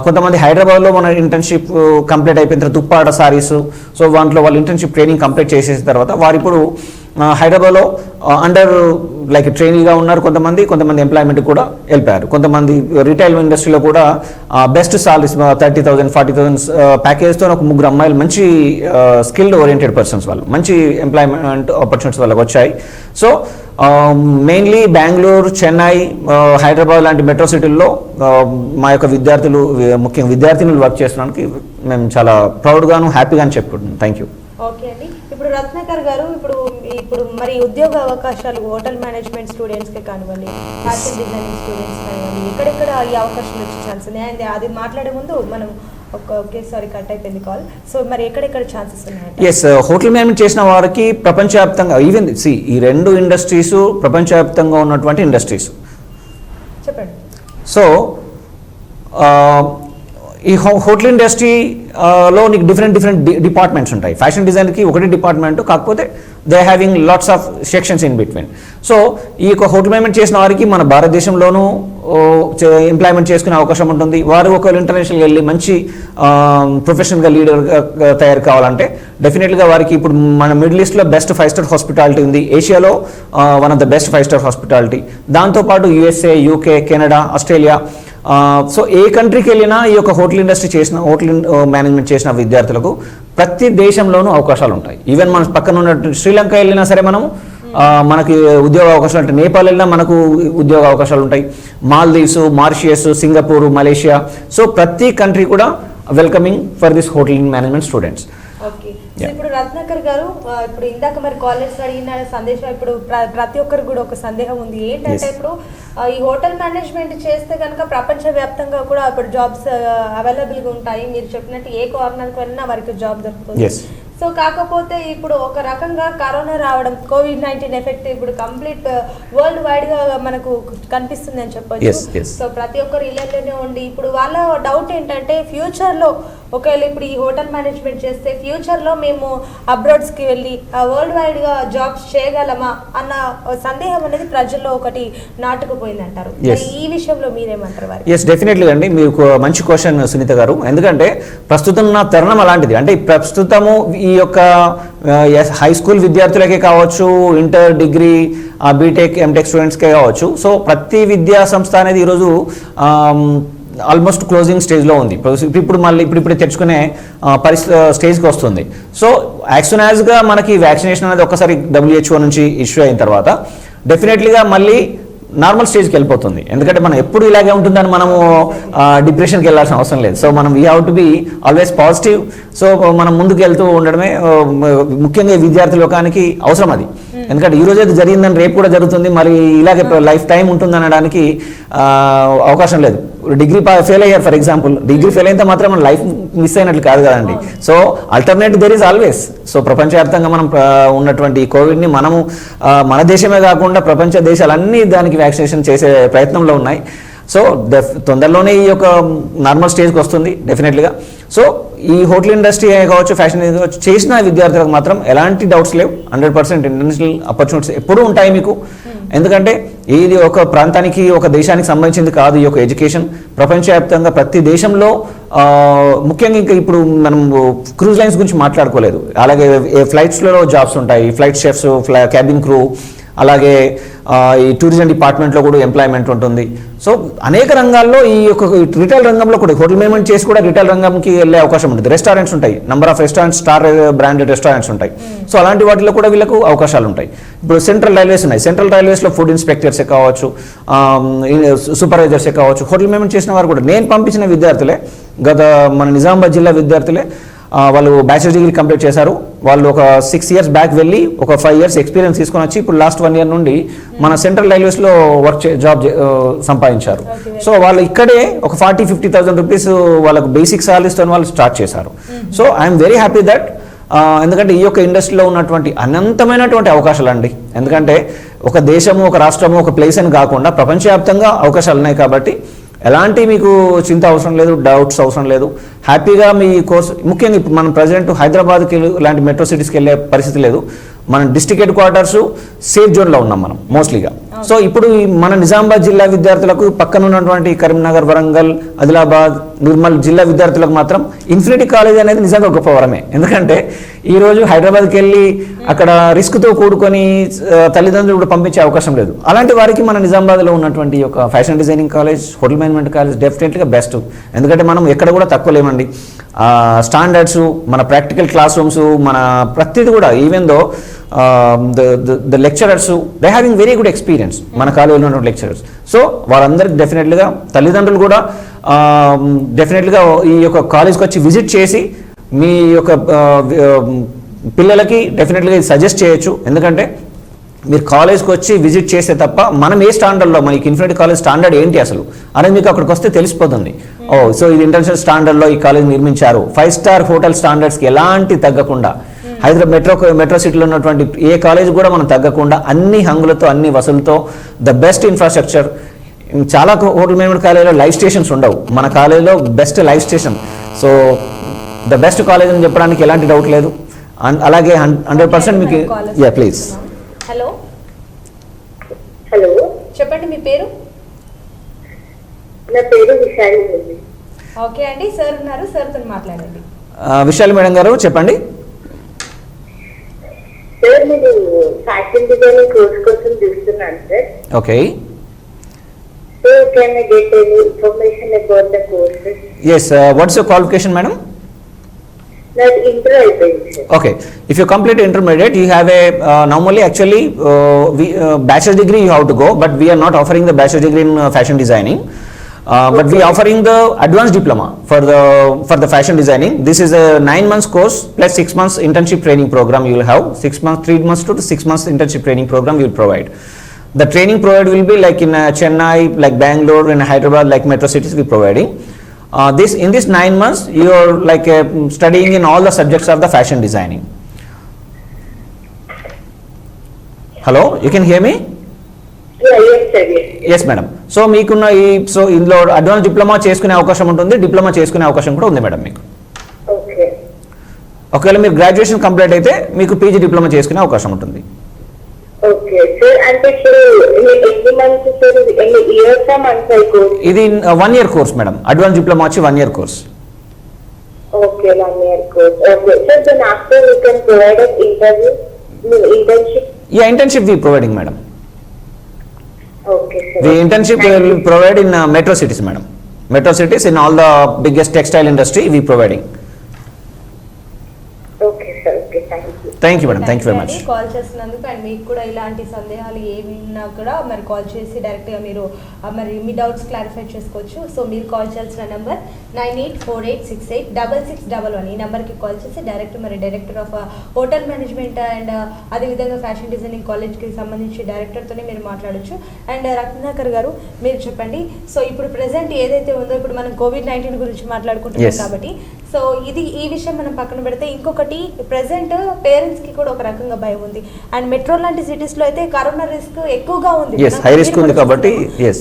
కొంతమంది హైదరాబాద్లో మన ఇంటర్న్షిప్ కంప్లీట్ అయిపోయిన తర్వాత తుప్పాడ సారీస్, సో దాంట్లో వాళ్ళు ఇంటర్న్షిప్ ట్రైనింగ్ కంప్లీట్ చేసేసిన తర్వాత వారు ఇప్పుడు హైదరాబాద్లో అండర్ లైక్ ట్రైనీగా ఉన్నారు. కొంతమంది ఎంప్లాయ్మెంట్ కూడా వెళ్ళిపోయారు. కొంతమంది రిటైల్ ఇండస్ట్రీలో కూడా బెస్ట్ సాలరీస్ 30,000 40,000 ప్యాకేజ్తో ఒక 3 అమ్మాయిలు మంచి స్కిల్డ్ ఓరియంటెడ్ పర్సన్స్ వాళ్ళు మంచి ఎంప్లాయ్మెంట్ ఆపర్చునిటీస్ వాళ్ళకి వచ్చాయి. సో మెయిన్లీ బెంగళూరు, చెన్నై, హైదరాబాద్ లాంటి మెట్రో సిటీల్లో మా యొక్క విద్యార్థులు ముఖ్యంగా విద్యార్థినులు వర్క్ చేసడానికి మేము చాలా ప్రౌడ్గాను హ్యాపీగాను చెప్పుకుంటున్నాం. Thank you. ఓకే అండి, ఇప్పుడు రత్నాకర్ గారు ఇప్పుడు మరి ఉద్యోగ అవకాశాలు హోటల్ మేనేజ్మెంట్ స్టూడెంట్స్కే కానివ్వండి, ఫ్యాషన్ డిజైనింగ్ స్టూడెంట్స్ కానివ్వండి, ఎక్కడెక్కడ ఈ అవకాశాలు వచ్చే ఛాన్స్ ఉన్నాయి? అది మాట్లాడే ముందు మనం ఒకేసారి కట్ అయిపోయింది కాల్. సో మరి ఎక్కడెక్కడ ఛాన్సెస్ ఉన్నాయి? ఎస్, హోటల్ మేనేజ్మెంట్ చేసిన వారికి ప్రపంచవ్యాప్తంగా ఈవెన్ ఈ 2 ఇండస్ట్రీస్ ప్రపంచవ్యాప్తంగా ఉన్నటువంటి ఇండస్ట్రీస్. చెప్పండి. సో ఈ హోటల్ ఇండస్ట్రీలో నీకు డిఫరెంట్ డిపార్ట్మెంట్స్ ఉంటాయి. ఫ్యాషన్ డిజైన్కి ఒకటి డిపార్ట్మెంట్, కాకపోతే they having lots of sections in between. So ఈ యొక్క హోటల్ మేనేజ్మెంట్ చేసిన వారికి మన భారతదేశంలోనూ ఎంప్లాయ్మెంట్ చేసుకునే అవకాశం ఉంటుంది. వారు ఒకవేళ ఇంటర్నేషనల్కి వెళ్ళి మంచి ప్రొఫెషనల్గా లీడర్గా తయారు కావాలంటే డెఫినెట్గా వారికి ఇప్పుడు మన మిడిల్ ఈస్ట్లో బెస్ట్ 5-star హాస్పిటాలిటీ ఉంది, ఏషియాలో one of the best 5-star hospitality. దాంతోపాటు USA, UK, Canada, Australia, so ఏ కంట్రీకి వెళ్ళినా ఈ యొక్క హోటల్ మేనేజ్మెంట్ చేసిన విద్యార్థులకు ప్రతి దేశంలోనూ అవకాశాలు ఉంటాయి. ఈవెన్ మన పక్కన ఉన్న శ్రీలంక వెళ్ళినా సరే మనకి ఉద్యోగ అవకాశాలు ఉంటాయి. నేపాల్ వెళ్ళినా మనకు ఉద్యోగ అవకాశాలు ఉంటాయి. Maldives, Mauritius, Singapore, Malaysia, so ప్రతి కంట్రీ కూడా welcoming for this hotel management students. Okay, ఇప్పుడు రత్నాకర్ గారు, ఇప్పుడు ఇందాక మరి కాలేజ్ అడిగిన సందేశం ఇప్పుడు ప్రతి ఒక్కరికి కూడా ఒక సందేహం ఉంది. ఏంటంటే ఇప్పుడు ఈ హోటల్ మేనేజ్మెంట్ చేస్తే కనుక ప్రపంచ వ్యాప్తంగా కూడా ఇప్పుడు జాబ్స్ అవైలబుల్గా ఉంటాయి. మీరు చెప్పినట్టు ఏ కార్నర్కి వెళ్ళినా వారికి జాబ్ దొరుకుతుంది. సో కాకపోతే ఇప్పుడు ఒక రకంగా కరోనా రావడం, COVID-19 ఎఫెక్ట్ ఇప్పుడు కంప్లీట్ వరల్డ్ వైడ్గా మనకు కనిపిస్తుంది అని చెప్పొచ్చు. సో ప్రతి ఒక్కరు ఇళ్ళలోనే ఉండి ఇప్పుడు వాళ్ళ డౌట్ ఏంటంటే ఫ్యూచర్లో ఒకవేళ ఇప్పుడు ఈ హోటల్ మేనేజ్మెంట్ చేస్తే ఫ్యూచర్లో మేము అబ్రాడ్స్కి వెళ్ళి వరల్డ్ వైడ్గా జాబ్స్ చేయగలమా అన్న సందేహం అనేది ప్రజల్లో ఒకటి నాటుకుపోయింది అంటారు. ఈ విషయంలో మీరేమంటారు వారికి? ఎస్, డెఫినెట్లీ అండి, మీకు మంచి క్వశ్చన్ సునీత గారు. ఎందుకంటే ప్రస్తుతం నా తరుణం అలాంటిది. అంటే ప్రస్తుతము ఈ యొక్క హై స్కూల్ విద్యార్థులకే కావచ్చు, ఇంటర్, డిగ్రీ, బీటెక్, ఎంటెక్ స్టూడెంట్స్కే కావచ్చు. సో ప్రతి విద్యా సంస్థ అనేది ఈరోజు ఆల్మోస్ట్ క్లోజింగ్ స్టేజ్లో ఉంది. ఇప్పుడు తెచ్చుకునే స్టేజ్కి వస్తుంది. సో యాజ్ సూన్ యాజ్గా మనకి వ్యాక్సినేషన్ అనేది ఒకసారి WHO నుంచి ఇష్యూ అయిన తర్వాత డెఫినెట్లీగా మళ్ళీ నార్మల్ స్టేజ్కి వెళ్ళిపోతుంది. ఎందుకంటే మనం ఎప్పుడు ఇలాగే ఉంటుందని మనము డిప్రెషన్కి వెళ్ళాల్సిన అవసరం లేదు. సో మనం we have to be always positive. So మనం ముందుకు వెళ్తూ ఉండడమే ముఖ్యంగా విద్యార్థి లోకానికి అవసరం అది. ఎందుకంటే ఈ రోజు అయితే జరిగిందని రేపు కూడా జరుగుతుంది, మరి ఇలాగే లైఫ్ టైం ఉంటుంది అనడానికి అవకాశం లేదు. డిగ్రీ ఫెయిల్ అయ్యారు ఫర్ ఎగ్జాంపుల్, డిగ్రీ ఫెయిల్ అయితే మాత్రం మన లైఫ్ మిస్ అయినట్లు కాదు కదండి. So alternate there is always. So ప్రపంచవ్యాప్తంగా మనం ఉన్నటువంటి ఈ కోవిడ్ని మనము మన దేశమే కాకుండా ప్రపంచ దేశాలన్నీ దానికి వ్యాక్సినేషన్ చేసే ప్రయత్నంలో ఉన్నాయి. సో తొందరలోనే ఈ యొక్క నార్మల్ స్టేజ్కి వస్తుంది డెఫినెట్లీగా. సో ఈ హోటల్ ఇండస్ట్రీ కావచ్చు, ఫ్యాషన్ కావచ్చు, చేసిన విద్యార్థులకు మాత్రం ఎలాంటి డౌట్స్ లేవు. 100% ఇంటర్నేషనల్ ఆపర్చునిటీస్ ఎప్పుడూ ఉంటాయి మీకు. ఎందుకంటే ఇది ఒక ప్రాంతానికి ఒక దేశానికి సంబంధించింది కాదు. ఈ యొక్క ఎడ్యుకేషన్ ప్రపంచవ్యాప్తంగా ప్రతి దేశంలో, ముఖ్యంగా ఇంకా ఇప్పుడు మనం క్రూజ్ లైన్స్ గురించి మాట్లాడుకోలేదు. అలాగే ఫ్లైట్స్లో జాబ్స్ ఉంటాయి, ఫ్లైట్ షెఫ్స్, క్యాబిన్ క్రూ, అలాగే ఈ టూరిజం డిపార్ట్మెంట్లో కూడా ఎంప్లాయ్మెంట్ ఉంటుంది. సో అనేక రంగాల్లో ఈ యొక్క రిటైల్ రంగంలో కూడా హోటల్ మేనేజ్మెంట్ చేసి కూడా రిటైల్ రంగంకి వెళ్ళే అవకాశం ఉంటుంది. రెస్టారెంట్స్ ఉంటాయి, number of restaurants, star branded restaurants ఉంటాయి. సో అలాంటి వాటిలో కూడా వీళ్ళకు అవకాశాలు ఉంటాయి. ఇప్పుడు సెంట్రల్ రైల్వేస్ ఉన్నాయి, సెంట్రల్ రైల్వేస్లో ఫుడ్ ఇన్స్పెక్టర్సే కావచ్చు, సూపర్వైజర్సే కావచ్చు, హోటల్ మేనేజ్మెంట్ చేసిన వారు కూడా నేను పంపించిన విద్యార్థులే, మన నిజామాబాద్ జిల్లా విద్యార్థులే. వాళ్ళు బ్యాచిలర్ డిగ్రీ కంప్లీట్ చేశారు. వాళ్ళు ఒక 6 years బ్యాక్ వెళ్ళి ఒక 5 years ఎక్స్పీరియన్స్ తీసుకొని వచ్చి ఇప్పుడు లాస్ట్ 1 year నుండి మన సెంట్రల్ రైల్వేస్లో జాబ్ సంపాదించారు. సో వాళ్ళు ఇక్కడే ఒక 40,000-50,000 రూపీస్ వాళ్ళకు బేసిక్ సాలరీస్తో వాళ్ళు స్టార్ట్ చేశారు. So I'm very happy that. ఎందుకంటే ఈ యొక్క ఇండస్ట్రీలో ఉన్నటువంటి అనంతమైనటువంటి అవకాశాలు అండి. ఎందుకంటే ఒక దేశము, ఒక రాష్ట్రము, ఒక ప్లేస్ అని కాకుండా ప్రపంచవ్యాప్తంగా అవకాశాలు ఉన్నాయి. కాబట్టి ఎలాంటి మీకు చింత అవసరం లేదు, డౌట్స్ అవసరం లేదు. హ్యాపీగా మీ కోర్స్, ముఖ్యంగా ఇప్పుడు మనం ప్రజెంట్ హైదరాబాద్కి లాంటి మెట్రో సిటీస్కి వెళ్ళే పరిస్థితి లేదు. మన డిస్ట్రిక్ట్ హెడ్ క్వార్టర్స్ సేఫ్ జోన్లో ఉన్నాం మనం మోస్ట్లీగా. సో ఇప్పుడు మన నిజామాబాద్ జిల్లా విద్యార్థులకు, పక్కన ఉన్నటువంటి కరీంనగర్, వరంగల్, ఆదిలాబాద్, నిర్మల్ జిల్లా విద్యార్థులకు మాత్రం ఇన్ఫినిటీ కాలేజ్ అనేది నిజంగా గొప్ప వరమే. ఎందుకంటే ఈరోజు హైదరాబాద్కి వెళ్ళి అక్కడ రిస్క్తో కూడుకొని తల్లిదండ్రులు కూడా పంపించే అవకాశం లేదు. అలాంటి వారికి మన నిజామాబాద్లో ఉన్నటువంటి ఒక fashion designing college, hotel management college డెఫినెట్గా బెస్ట్. ఎందుకంటే మనం ఎక్కడ కూడా తక్కువ లేమండి. స్టాండర్డ్స్, మన ప్రాక్టికల్ క్లాస్ రూమ్స్, మన ప్రతిదీ కూడా, even though the lecturers, they having very good experience మన కాలేజీలో ఉన్న లెక్చరర్స్. సో వాళ్ళందరికీ డెఫినెట్లీగా తల్లిదండ్రులు కూడా డెఫినెట్లీగా ఈ యొక్క కాలేజ్కి వచ్చి విజిట్ చేసి మీ యొక్క పిల్లలకి డెఫినెట్లీగా సజెస్ట్ చేయొచ్చు. ఎందుకంటే మీరు కాలేజ్కి వచ్చి విజిట్ చేస్తే తప్ప మనం ఏ స్టాండర్డ్లో, మనకి ఇన్ఫినిటీ కాలేజ్ స్టాండర్డ్ ఏంటి అసలు అనేది మీకు అక్కడికి వస్తే తెలిసిపోతుంది. సో ఇది ఇంటర్నేషనల్ స్టాండర్డ్లో ఈ కాలేజ్ నిర్మించారు, 5 star హోటల్ స్టాండర్డ్స్కి ఎలాంటి తగ్గకుండా, హైదరాబాద్ మెట్రో సిటీలో ఉన్నటువంటి ఏ కాలేజ్ కూడా మనం తగ్గకుండా అన్ని హంగులతో, అన్ని వసతులతో, ద బెస్ట్ ఇన్ఫ్రాస్ట్రక్చర్. చాలా హోటల్ మేనేజ్మెంట్ కాలేజీలో లైవ్ స్టేషన్స్ ఉండవు, మన కాలేజీలో best live station. So the best college అని చెప్పడానికి ఎలాంటి డౌట్ లేదు. అలాగే 100% మీకు. Yeah please. హలో హలో, చెప్పండి మీ పేరు? నా పేరు విశాలి. ఓకే అండి, సార్ ఉన్నారు, సార్తో మాట్లాడండి. విశాలి మేడం గారు చెప్పండి. సార్ నేను ఫ్యాషన్ డిజైనింగ్ కోర్స్ కోసం చూస్తున్నాను sir. Okay. So can I get any information about the course? Yes. What's your qualification madam? నాకు ఇంటర్ అయిపోయింది sir. Okay, if you complete intermediate, you have a normally actually bachelor degree you have to go, but we are not offering the bachelor degree in fashion designing. But we offering the advanced diploma for the fashion designing. This is a 9 months course plus 6 months internship training program you will have. 3 months to 6 months internship training program we will provide. The training provided will be like in Chennai, like Bangalore, in Hyderabad, like metro cities we providing. In this 9 months you are like studying in all the subjects of the fashion designing. Hello, you can hear me? Yes madam. So మీకున్న so ఇందులో advance diploma చేసుకునే అవకాశం ఉంటుంది, diploma చేసుకునే అవకాశం కూడా ఉంది madam మీకు. ఒకవేళ మీరు గ్రాడ్యుయేషన్ కంప్లీట్ అయితే మీకు పీజీ డిప్లొమా చేసుకునే అవకాశం ఉంటుంది. ఇది 1 year course madam. Advance diploma వచ్చి 1 year course. Okay, 1 year course. Okay, so then after we can provide an internship? Yeah, internship we providing madam. Okay, sir. The internship we will provide in metro cities madam. Metro cities in all the biggest textile industry we providing. Okay sir, okay, thank you. Thank you madam, thank you very much. Call చేసినందుకు. And మీకు కూడా ఇలాంటి సందేహాలు ఏమి ఉన్నా కూడా మరి call చేసి డైరెక్ట్గా మీరు మరి మీ డౌట్స్ క్లారిఫై చేసుకోవచ్చు. సో మీరు కాల్ చేయాల్సిన నెంబర్ 9848686611. ఈ నెంబర్కి కాల్ చేసి డైరెక్ట్ మరి director of hotel management and అదేవిధంగా ఫ్యాషన్ డిజైనింగ్ కాలేజ్కి సంబంధించి డైరెక్టర్తోనే మీరు మాట్లాడొచ్చు. అండ్ రత్నాకర్ గారు మీరు చెప్పండి. సో ఇప్పుడు ప్రెసెంట్ ఏదైతే ఉందో, ఇప్పుడు మనం COVID-19 గురించి మాట్లాడుకుంటున్నాం కాబట్టి సో ఈ విషయం మనం పక్కన పెడితే ఇంకొకటి ప్రెసెంట్ పేరెంట్స్కి కూడా ఒక రకంగా భయం ఉంది. అండ్ మెట్రో లాంటి సిటీస్లో అయితే కరోనా రిస్క్ ఎక్కువగా ఉంది, హై రిస్క్ ఉంది కాబట్టి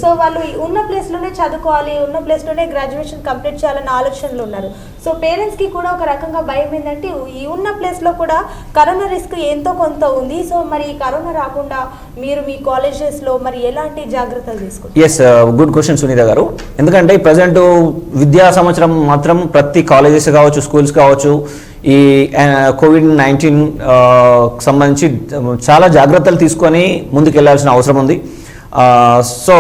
సో వాళ్ళు ఉన్న ప్లేస్లోనే చదువుకోవాలి, ఉన్న ప్లేస్లోనే గ్రాడ్యుయేషన్ కంప్లీట్ చేయాలన్న ఆలోచనలు ఉన్నారు. సో పేరెంట్స్కి కూడా ఒక రకంగా భయం ఏంటంటే ఈ ఉన్న ప్లేస్లో కూడా కరోనా రిస్క్ ఎంతో కొంత ఉంది. సో మరి కరోనా రాకుండా మీరు మీ కాలేజెస్లో మరి ఎలాంటి జాగ్రత్తలు తీసుకుంటారు? ఎస్, గుడ్ క్వశ్చన్ సునీత గారు. ఎందుకంటే ప్రజెంట్ విద్యా సంవత్సరం మాత్రం ప్రతి కాలేజెస్ కావచ్చు, స్కూల్స్ కావచ్చు, ఈ COVID-19 సంబంధించి చాలా జాగ్రత్తలు తీసుకొని ముందుకు వెళ్ళాల్సిన అవసరం ఉంది. సో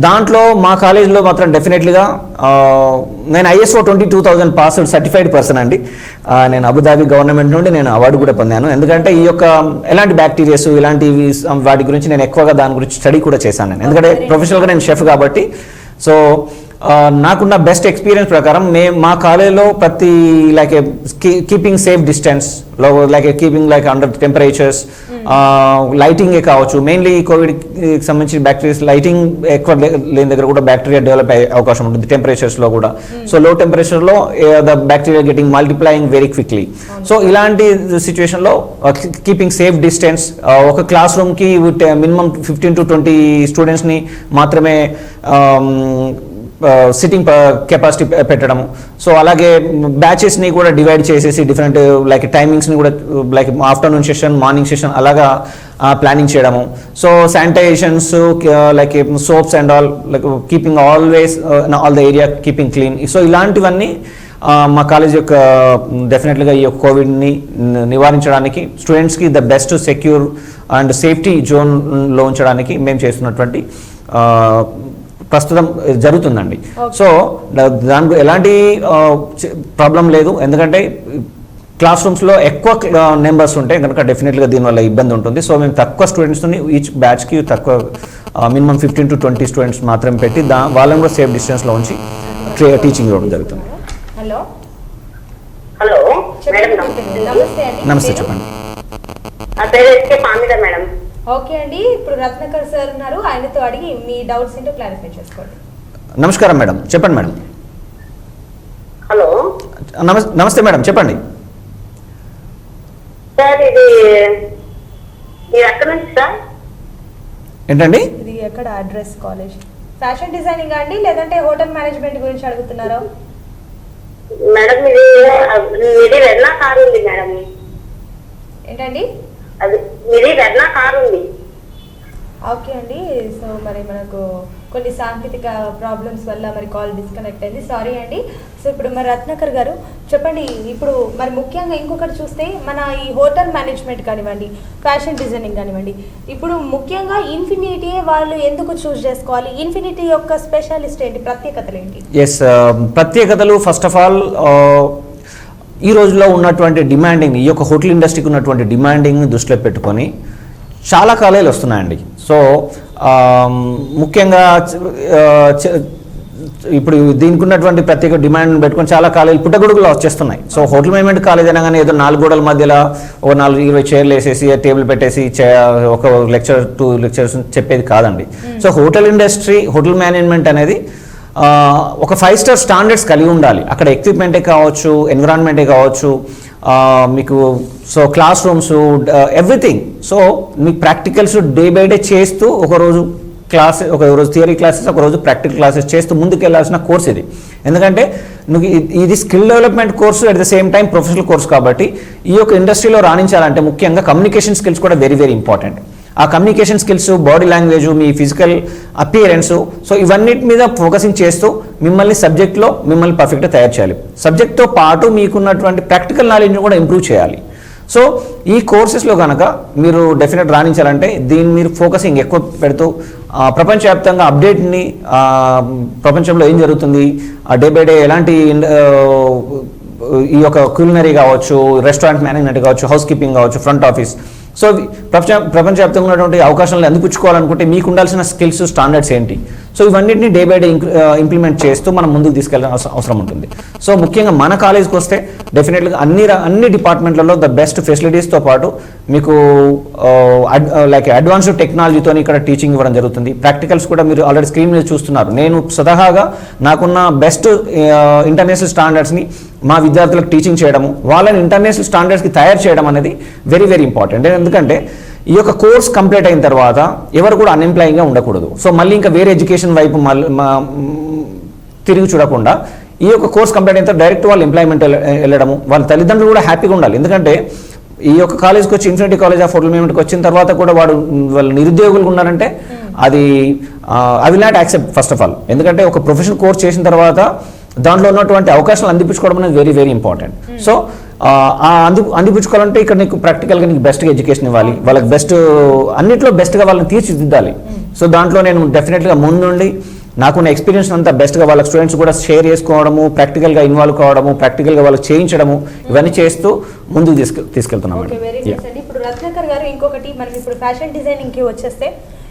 దాంట్లో మా కాలేజీలో మాత్రం డెఫినెట్లీగా నేను ISO 22000 పాస్డ్ సర్టిఫైడ్ పర్సన్ అండి. నేను అబుదాబి గవర్నమెంట్ నుండి నేను అవార్డు కూడా పొందాను. ఎందుకంటే ఈ యొక్క ఎలాంటి బ్యాక్టీరియాస్ ఇలాంటివి వాటి గురించి నేను ఎక్కువగా దాని గురించి స్టడీ కూడా చేశాను. నేను ఎందుకంటే ప్రొఫెషనల్గా నేను షెఫ్ కాబట్టి. సో నాకున్న బెస్ట్ ఎక్స్పీరియన్స్ ప్రకారం మా కాలేజీలో ప్రతి like keeping safe distance, like keeping like under temperatures, లైటింగే కావచ్చు. మెయిన్లీ కోవిడ్కి సంబంధించి బ్యాక్టీరియాస్ లైటింగ్ ఎక్కువ లేని దగ్గర కూడా బ్యాక్టీరియా డెవలప్ అయ్యే అవకాశం ఉంటుంది టెంపరేచర్స్లో కూడా. సో లో టెంపరేచర్లో the bacteria getting multiplying very quickly. So ఇలాంటి సిచ్యువేషన్లో కీపింగ్ సేఫ్ డిస్టెన్స్, ఒక క్లాస్ రూమ్కి మినిమం 15 to 20 స్టూడెంట్స్ని మాత్రమే సిట్టింగ్ కెపాసిటీ పెట్టడము. సో అలాగే బ్యాచెస్ని కూడా డివైడ్ చేసేసి డిఫరెంట్ లైక్ టైమింగ్స్ని కూడా like afternoon session, morning session అలాగా ప్లానింగ్ చేయడము. So sanitisations like soaps and all, like keeping always all the area keeping clean. So ఇలాంటివన్నీ మా కాలేజ్ యొక్క డెఫినెట్లీగా ఈ యొక్క కోవిడ్ని నివారించడానికి స్టూడెంట్స్కి the best secure and safety జోన్లో ఉంచడానికి మేము చేస్తున్నటువంటి ప్రస్తుతం జరుగుతుందండి. సో దానికి ఎలాంటి ప్రాబ్లం లేదు. ఎందుకంటే క్లాస్ రూమ్స్లో ఎక్కువ నెంబర్స్ ఉంటాయి కనుక డెఫినెట్గా దీనివల్ల ఇబ్బంది ఉంటుంది. సో మేము తక్కువ స్టూడెంట్స్ని ఈచ్ బ్యాచ్కి తక్కువ మినిమం 15 to 20 స్టూడెంట్స్ మాత్రం పెట్టి వాళ్ళని కూడా సేఫ్ డిస్టెన్స్లో ఉంచి టీచింగ్ ఇవ్వడం జరుగుతుంది. హలో హలో మేడం, నమస్తే అండి. నమస్తే, చెప్పండి. మేడం. ఓకే అండి, ఇప్పుడు రత్నాకర్ సార్ ఉన్నారు, ఆయనతో అడిగి మీ డౌట్స్ ఏంటో క్లారిఫై చేసుకోండి. నమస్కారం మేడం, చెప్పండి మేడం. హలో నమస్తే మేడం, చెప్పండి. సార్ ఇది మీరు ఎక్కడ నుంచి సార్? ఏంటండి? ఇది ఎక్కడ అడ్రస్? కాలేజ్ ఫ్యాషన్ డిజైనింగ్ అండి లేదంటే హోటల్ మేనేజ్మెంట్ గురించి అడుగుతున్నారా? మేడం ఇది వెర్నా కారు ఉంది మేడం. ఏంటండి? అది మీది వెర్నా కారు ఉంది. ఓకే అండి, సో మరి మనకు కొన్ని సాంకేతిక ప్రాబ్లమ్స్ వల్ల మరి కాల్ డిస్కనెక్ట్ అయింది, సారీ అండి. సో ఇప్పుడు మరి రత్నాకర్ గారు చెప్పండి, ఇప్పుడు మరి ముఖ్యంగా ఇంకొకటి చూస్తే మన ఈ హోటల్ మేనేజ్మెంట్ కానివ్వండి, ఫ్యాషన్ డిజైనింగ్ కానివ్వండి, ఇప్పుడు ముఖ్యంగా ఇన్ఫినిటీ వాళ్ళు ఎందుకు చూస్ చేసుకోవాలి? ఇన్ఫినిటీ యొక్క స్పెషాలిస్ట్ ఏంటి, ప్రత్యేకతలు ఏంటి? ఎస్, ప్రత్యేకతలు ఫస్ట్ ఆఫ్ ఆల్ ఈ రోజుల్లో ఉన్నటువంటి డిమాండింగ్, ఈ యొక్క హోటల్ ఇండస్ట్రీకి ఉన్నటువంటి డిమాండింగ్ని దృష్టిలో పెట్టుకొని చాలా కాలేజీలు వస్తున్నాయండి. సో ముఖ్యంగా ఇప్పుడు దీనికి ఉన్నటువంటి ప్రత్యేక డిమాండ్ పెట్టుకొని చాలా కాలేజీలు పుట్టగొడుగులో వచ్చేస్తున్నాయి. సో హోటల్ మేనేజ్మెంట్ కాలేజ్ అనగానే ఏదో 4 గోడల మధ్యలో ఒక 4-20 చైర్లు వేసేసి టేబుల్ పెట్టేసి ఒక లెక్చర్ 2 లెక్చర్స్ చెప్పేది కాదండి. So hotel industry, hotel management అనేది ఒక 5 స్టార్ స్టాండర్డ్స్ కలిగి ఉండాలి. అక్కడ ఎక్విప్మెంటే కావచ్చు, ఎన్విరాన్మెంటే కావచ్చు, మీకు so class rooms, everything. So మీకు ప్రాక్టికల్స్ డే బై డే చేస్తూ ఒకరోజు థియరీ క్లాసెస్, ఒకరోజు ప్రాక్టికల్ క్లాసెస్ చేస్తూ ముందుకు వెళ్ళాల్సిన కోర్స్ ఇది. ఎందుకంటే ఇది skill development course, at the same time professional course కాబట్టి ఈ యొక్క ఇండస్ట్రీలో రాణించాలంటే ముఖ్యంగా కమ్యూనికేషన్ స్కిల్స్ కూడా వెరీ వెరీ ఇంపార్టెంట్. ఆ కమ్యూనికేషన్ స్కిల్స్, బాడీ లాంగ్వేజ్, మీ ఫిజికల్ అపియరెన్స్, సో ఇవన్నిటి మీద ఫోకసింగ్ చేస్తూ సబ్జెక్ట్లో మిమ్మల్ని పర్ఫెక్ట్గా తయారు చేయాలి. సబ్జెక్ట్తో పాటు మీకున్నటువంటి ప్రాక్టికల్ నాలెడ్జ్ని కూడా ఇంప్రూవ్ చేయాలి. సో ఈ కోర్సెస్లో కనుక మీరు డెఫినెట్ రాణించాలంటే దీన్ని మీరు ఫోకసింగ్ ఎక్కువ పెడుతూ ప్రపంచవ్యాప్తంగా అప్డేట్ని ప్రపంచంలో ఏం జరుగుతుంది డే బై డే ఎలాంటి ఈ యొక్క క్యూలినరీ కావచ్చు, రెస్టారెంట్ మేనేజ్మెంట్ కావచ్చు, హౌస్ కీపింగ్ కావచ్చు, ఫ్రంట్ ఆఫీస్, సో ప్రపంచవ్యాప్తంగా ఉన్నటువంటి అవకాశాలను అందిపుచ్చుకోవాలనుకుంటే మీకు ఉండాల్సిన స్కిల్స్, స్టాండర్డ్స్ ఏంటి, సో ఇవన్నింటినీ డే బై డే ఇంప్లిమెంట్ చేస్తూ మనం ముందుకు తీసుకెళ్ళాల్సిన అవసరం ఉంటుంది. సో ముఖ్యంగా మన కాలేజ్కి వస్తే డెఫినెట్గా అన్ని డిపార్ట్మెంట్లలో ద బెస్ట్ ఫెసిలిటీస్తో పాటు మీకు లైక్ అడ్వాన్స్డ్ టెక్నాలజీతో ఇక్కడ టీచింగ్ ఇవ్వడం జరుగుతుంది. ప్రాక్టికల్స్ కూడా మీరు ఆల్రెడీ స్క్రీన్ మీద చూస్తున్నారు. నేను స్వతహాగా నాకున్న బెస్ట్ ఇంటర్నేషనల్ స్టాండర్డ్స్ని మా విద్యార్థులకు టీచింగ్ చేయడము, వాళ్ళని ఇంటర్నేషనల్ స్టాండర్డ్స్కి తయారు చేయడం అనేది వెరీ వెరీ ఇంపార్టెంట్. ఎందుకంటే ఈ యొక్క కోర్స్ కంప్లీట్ అయిన తర్వాత ఎవరు కూడా అన్ఎంప్లాయింగ్గా ఉండకూడదు. సో మళ్ళీ ఇంకా వేరే ఎడ్యుకేషన్ వైపు తిరిగి చూడకుండా ఈ యొక్క కోర్స్ కంప్లీట్ అయిన తర్వాత డైరెక్ట్ వాళ్ళు ఎంప్లాయ్మెంట్ వెళ్ళడము, వాళ్ళ తల్లిదండ్రులు కూడా హ్యాపీగా ఉండాలి. ఎందుకంటే ఈ యొక్క కాలేజ్కి వచ్చి ఇన్ఫినిటీ కాలేజ్ ఆఫ్ హోటల్ మేనేజ్మెంట్కి వచ్చిన తర్వాత కూడా వాళ్ళు నిరుద్యోగులు ఉన్నారంటే అది I will not accept first of all. ఎందుకంటే ఒక ప్రొఫెషనల్ కోర్స్ చేసిన తర్వాత దాంట్లో ఉన్నటువంటి అవకాశాలు అందిపుచ్చుకోవడం అనేది వెరీ వెరీ ఇంపార్టెంట్. సో అందిపుచ్చుకోవాలంటే ఇక్కడ నీకు ప్రాక్టికల్గా నీకు బెస్ట్గా ఎడ్యుకేషన్ ఇవ్వాలి, వాళ్ళకి బెస్ట్ అన్నింటిలో బెస్ట్గా వాళ్ళని తీర్చిదిద్దాలి. సో దాంట్లో నేను డెఫినెట్గా ముందుండి నాకున్న ఎక్స్పీరియన్స్ అంతా బెస్ట్గా వాళ్ళ స్టూడెంట్స్ కూడా షేర్ చేసుకోవడము, ప్రాక్టికల్గా ఇన్వాల్వ్ కావడము, ప్రాక్టికల్గా వాళ్ళకి చేయించడము, ఇవన్నీ చేస్తూ ముందుకు తీసుకెళ్తున్నాం. ఇప్పుడు రత్నాకర్ గారు ఇంకొకటి, మనం ఇప్పుడు ఫ్యాషన్ డిజైనింగ్కి వచ్చేస్తే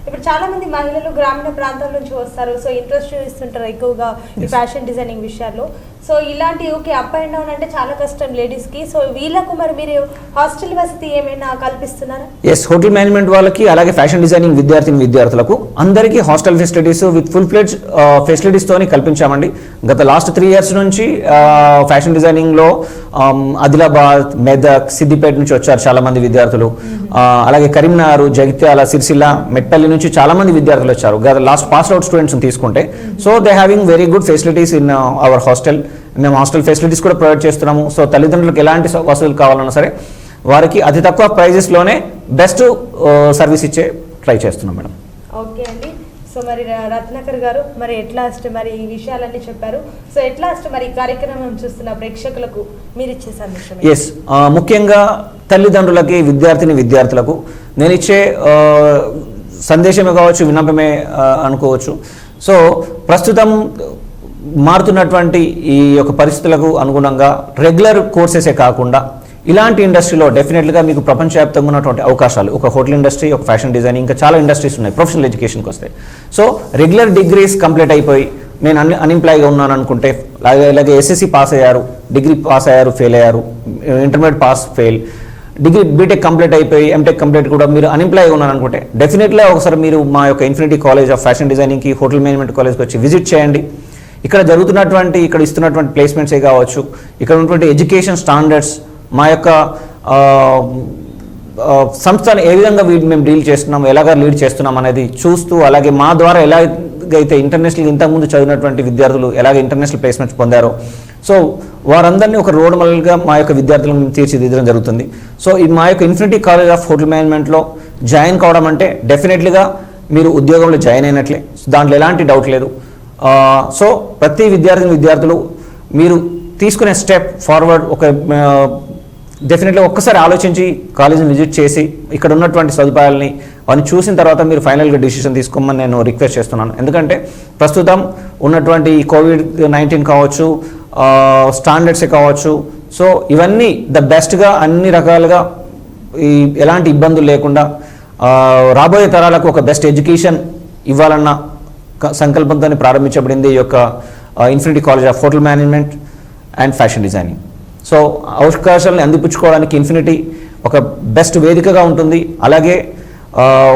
ఇప్పుడు చాలా మంది మహిళలు గ్రామీణ ప్రాంతాల నుంచి వస్తారు. సో ఇంట్రెస్ట్ చూపిస్తుంటారు ఎక్కువగా ఈ ఫ్యాషన్ డిజైనింగ్ విషయాల్లో. సో ఇలాంటి ఓకే అప్ అండ్ డౌన్ అంటే చాలా కష్టం లేడీస్కి. సో వీళ్ళకు మరి మీరు హాస్టల్ వసతి ఏమైనా కల్పిస్తున్నారా? ఎస్, హోటల్ మేనేజ్మెంట్ వాళ్ళకి అలాగే ఫ్యాషన్ డిజైనింగ్ విద్యార్థులకు అందరికీ hostel facilities with full fledge ఫెసిలిటీస్తోని కల్పించామండి. గత లాస్ట్ 3 years నుంచి ఫ్యాషన్ డిజైనింగ్లో ఆదిలాబాద్, మెదక్, సిద్దిపేట నుంచి వచ్చారు చాలా మంది విద్యార్థులు. అలాగే కరీంనగర్, జగిత్యాల, సిరిసిల్ల, మెట్పల్లి నుంచి చాలా మంది విద్యార్థులు వచ్చారు గత లాస్ట్ పాస్ అవుట్ స్టూడెంట్స్ తీసుకుంటే. So they having very good facilities in our hostel. మేము హాస్టల్ ఫెసిలిటీస్ కూడా ప్రొవైడ్ చేస్తున్నాము. సో తల్లిదండ్రులకు ఎలాంటి వసతులు కావాలన్నా సరే వారికి అతి తక్కువ ప్రైజెస్లోనే బెస్ట్ సర్వీస్ ఇచ్చే ట్రై చేస్తున్నాం మేడం. ఓకే అండి. సో మరి రత్నాకర్ గారు మరి ఎట్లాస్ట్ మరి ఈ విషయాలన్నీ చెప్పారు. సో ఎట్లాస్ట్ మరి ఈ కార్యక్రమం చూస్తున్న ప్రేక్షకులకు మీరు ఇచ్చే సందేశం? ఎస్, ముఖ్యంగా తల్లిదండ్రులకి, విద్యార్థులకు నేను ఇచ్చే సందేశమే కావచ్చు, విన్నపమే అనుకోవచ్చు. సో ప్రస్తుతం మారుతున్నటువంటి ఈ యొక్క పరిస్థితులకు అనుగుణంగా రెగ్యులర్ కోర్సెసే కాకుండా ఇలాంటి ఇండస్ట్రీలో డెఫినెట్గా మీకు ప్రపంచవ్యాప్తంగా ఉన్నటువంటి అవకాశాలు, ఒక హోటల్ ఇండస్ట్రీ, ఒక ఫ్యాషన్ డిజైనింగ్, ఇంకా చాలా ఇండస్ట్రీస్ ఉన్నాయి ప్రొఫెషనల్ ఎడ్యుకేషన్కి వస్తే. సో రెగ్యులర్ డిగ్రీస్ కంప్లీట్ అయిపోయి నేను అన్ఎంప్లాయ్గా ఉన్నాను అనుకుంటే, అలాగే ఎస్ఎస్సి పాస్ అయ్యారు, డిగ్రీ పాస్ అయ్యారు, ఫెయిల్ అయ్యారు, intermediate pass fail, degree BTech complete అయిపోయి ఎంటెక్ కంప్లీట్ కూడా మీరు అన్ఎంప్లాయ్గా ఉన్నాను అనుకుంటే డెఫినెట్గా ఒకసారి మీరు మా యొక్క ఇన్ఫినిటీ కాలేజ్ ఆఫ్ ఫ్యాషన్ డిజైనింగ్కి, హోటల్ మేనేజ్మెంట్ కాలేజ్కి వచ్చి విజిట్ చేయండి. ఇక్కడ ఇక్కడ ఇస్తున్నటువంటి ప్లేస్మెంట్సే కావచ్చు, ఇక్కడ ఉన్నటువంటి ఎడ్యుకేషన్ స్టాండర్డ్స్, మా యొక్క సంస్థను ఏ విధంగా మేము డీల్ చేస్తున్నాం, ఎలాగ లీడ్ చేస్తున్నాం అనేది చూస్తూ, అలాగే మా ద్వారా ఎలాగైతే ఇంటర్నేషనల్ ఇంతకుముందు చదివినటువంటి విద్యార్థులు ఎలాగ ఇంటర్నేషనల్ ప్లేస్మెంట్స్ పొందారో, సో వారందరినీ ఒక రోల్ మోడల్గా మా యొక్క విద్యార్థులను తీర్చిదిద్దడం జరుగుతుంది. సో మా యొక్క ఇన్ఫినిటీ కాలేజ్ ఆఫ్ హోటల్ మేనేజ్మెంట్లో జాయిన్ కావడం అంటే డెఫినెట్లీగా మీరు ఉద్యోగంలో జాయిన్ అయినట్లే, దాంట్లో ఎలాంటి డౌట్ లేదు. సో ప్రతి విద్యార్థులు మీరు తీసుకునే స్టెప్ ఫార్వర్డ్ ఒక డెఫినెట్లీ ఒక్కసారి ఆలోచించి కాలేజీని విజిట్ చేసి ఇక్కడ ఉన్నటువంటి సదుపాయాలని అవన్నీ చూసిన తర్వాత మీరు ఫైనల్గా డిసిషన్ తీసుకోమని నేను రిక్వెస్ట్ చేస్తున్నాను. ఎందుకంటే ప్రస్తుతం ఉన్నటువంటి COVID-19 కావచ్చు, స్టాండర్డ్సే కావచ్చు, సో ఇవన్నీ ద బెస్ట్గా అన్ని రకాలుగా ఎలాంటి ఇబ్బందులు లేకుండా రాబోయే తరాలకు ఒక బెస్ట్ ఎడ్యుకేషన్ ఇవ్వాలన్న సంకల్పంతో ప్రారంభించబడింది ఈ యొక్క Infinity College of hotel management and fashion designing. So అవకాశాలను అందిపుచ్చుకోవడానికి ఇన్ఫినిటీ ఒక బెస్ట్ వేదికగా ఉంటుంది. అలాగే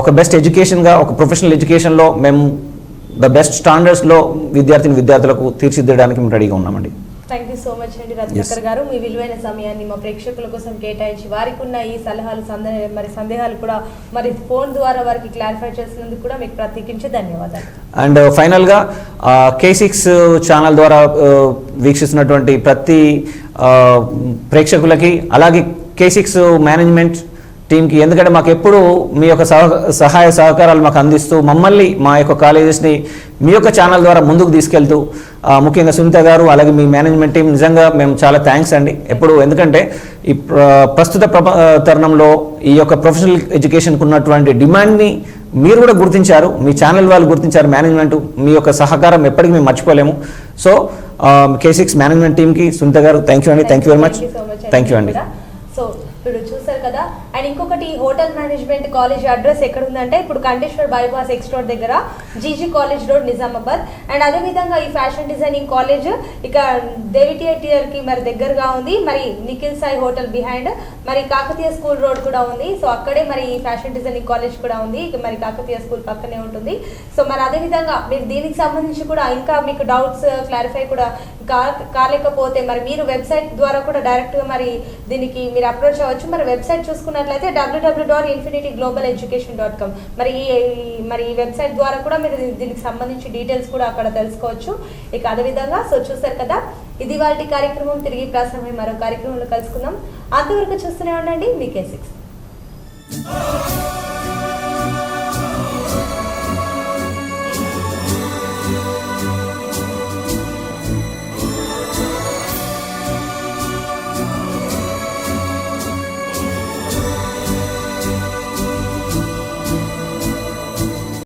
ఒక బెస్ట్ ఎడ్యుకేషన్గా, ఒక ప్రొఫెషనల్ ఎడ్యుకేషన్లో మేము ద బెస్ట్ స్టాండర్డ్స్లో విద్యార్థులకు తీర్చిదిద్దడానికి మేము రెడీగా ఉన్నామండి. థ్యాంక్ యూ సో మచ్ అండి రత్నాకర్ గారు. మీ విలువైన సమయాన్ని మా ప్రేక్షకుల కోసం కేటాయించి వారికి ఉన్న ఈ సలహాలు, సందేహాలు కూడా మరి ఫోన్ ద్వారా వారికి క్లారిఫై చేసినందుకు కూడా మీకు ప్రత్యేకించి ధన్యవాదాలు. అండ్ ఫైనల్గా K6 ఛానల్ ద్వారా వీక్షిస్తున్నటువంటి ప్రతి ప్రేక్షకులకి, అలాగే K6 మేనేజ్మెంట్ టీంకి, ఎందుకంటే మాకు ఎప్పుడు మీ యొక్క సహాయ సహకారాలు మాకు అందిస్తూ మమ్మల్ని మా యొక్క కాలేజెస్ని మీ యొక్క ఛానల్ ద్వారా ముందుకు తీసుకెళ్తూ ముఖ్యంగా సునీత గారు అలాగే మీ మేనేజ్మెంట్ టీం నిజంగా మేము చాలా థ్యాంక్స్ అండి ఎప్పుడు. ఎందుకంటే ఈ ప్రస్తుత తరుణంలో ఈ యొక్క ప్రొఫెషనల్ ఎడ్యుకేషన్కు ఉన్నటువంటి డిమాండ్ని మీరు కూడా గుర్తించారు, మీ ఛానల్ వాళ్ళు గుర్తించారు, మేనేజ్మెంట్ మీ యొక్క సహకారం ఎప్పటికీ మేము మర్చిపోలేము. సో K6 మేనేజ్మెంట్ టీంకి సునీత గారు థ్యాంక్ యూ అండి, thank you very much, thank you అండి. సో ఇప్పుడు చూసారు కదా. అండ్ ఇంకొకటి హోటల్ మేనేజ్మెంట్ కాలేజ్ అడ్రస్ ఎక్కడ ఉందంటే ఇప్పుడు కంటేశ్వర్ బైపాస్ ఎక్స్ రోడ్ దగ్గర GG college road Nizamabad. And అదేవిధంగా ఈ ఫ్యాషన్ డిజైనింగ్ కాలేజ్ ఇక దేవి థియేటర్కి మరి దగ్గరగా ఉంది, మరి నిఖిల్ సాయి హోటల్ బిహైండ్, మరి కాకతీయ స్కూల్ రోడ్ కూడా ఉంది. సో అక్కడే మరి ఈ ఫ్యాషన్ డిజైనింగ్ కాలేజ్ కూడా ఉంది, మరి కాకతీయ స్కూల్ పక్కనే ఉంటుంది. సో మరి అదేవిధంగా మీరు దీనికి సంబంధించి కూడా ఇంకా మీకు డౌట్స్ క్లారిఫై కూడా కాలేకపోతే మరి మీరు వెబ్సైట్ ద్వారా కూడా డైరెక్ట్గా మరి దీనికి మీరు అప్రోచ్ అవ్వచ్చు. మరి వెబ్సైట్ చూసుకున్నట్లయితే www.infinityglobalEducation.com మరి ఈ వెబ్సైట్ ద్వారా కూడా మీరు దీనికి సంబంధించి డీటెయిల్స్ కూడా అక్కడ తెలుసుకోవచ్చు. ఇక అదేవిధంగా సో చూసారు కదా, ఇది వాటి కార్యక్రమం. తిరిగి ప్రసారమై మరో కార్యక్రమంలో కలుసుకుందాం. అంతవరకు చూస్తూనే ఉండండి మీ K6.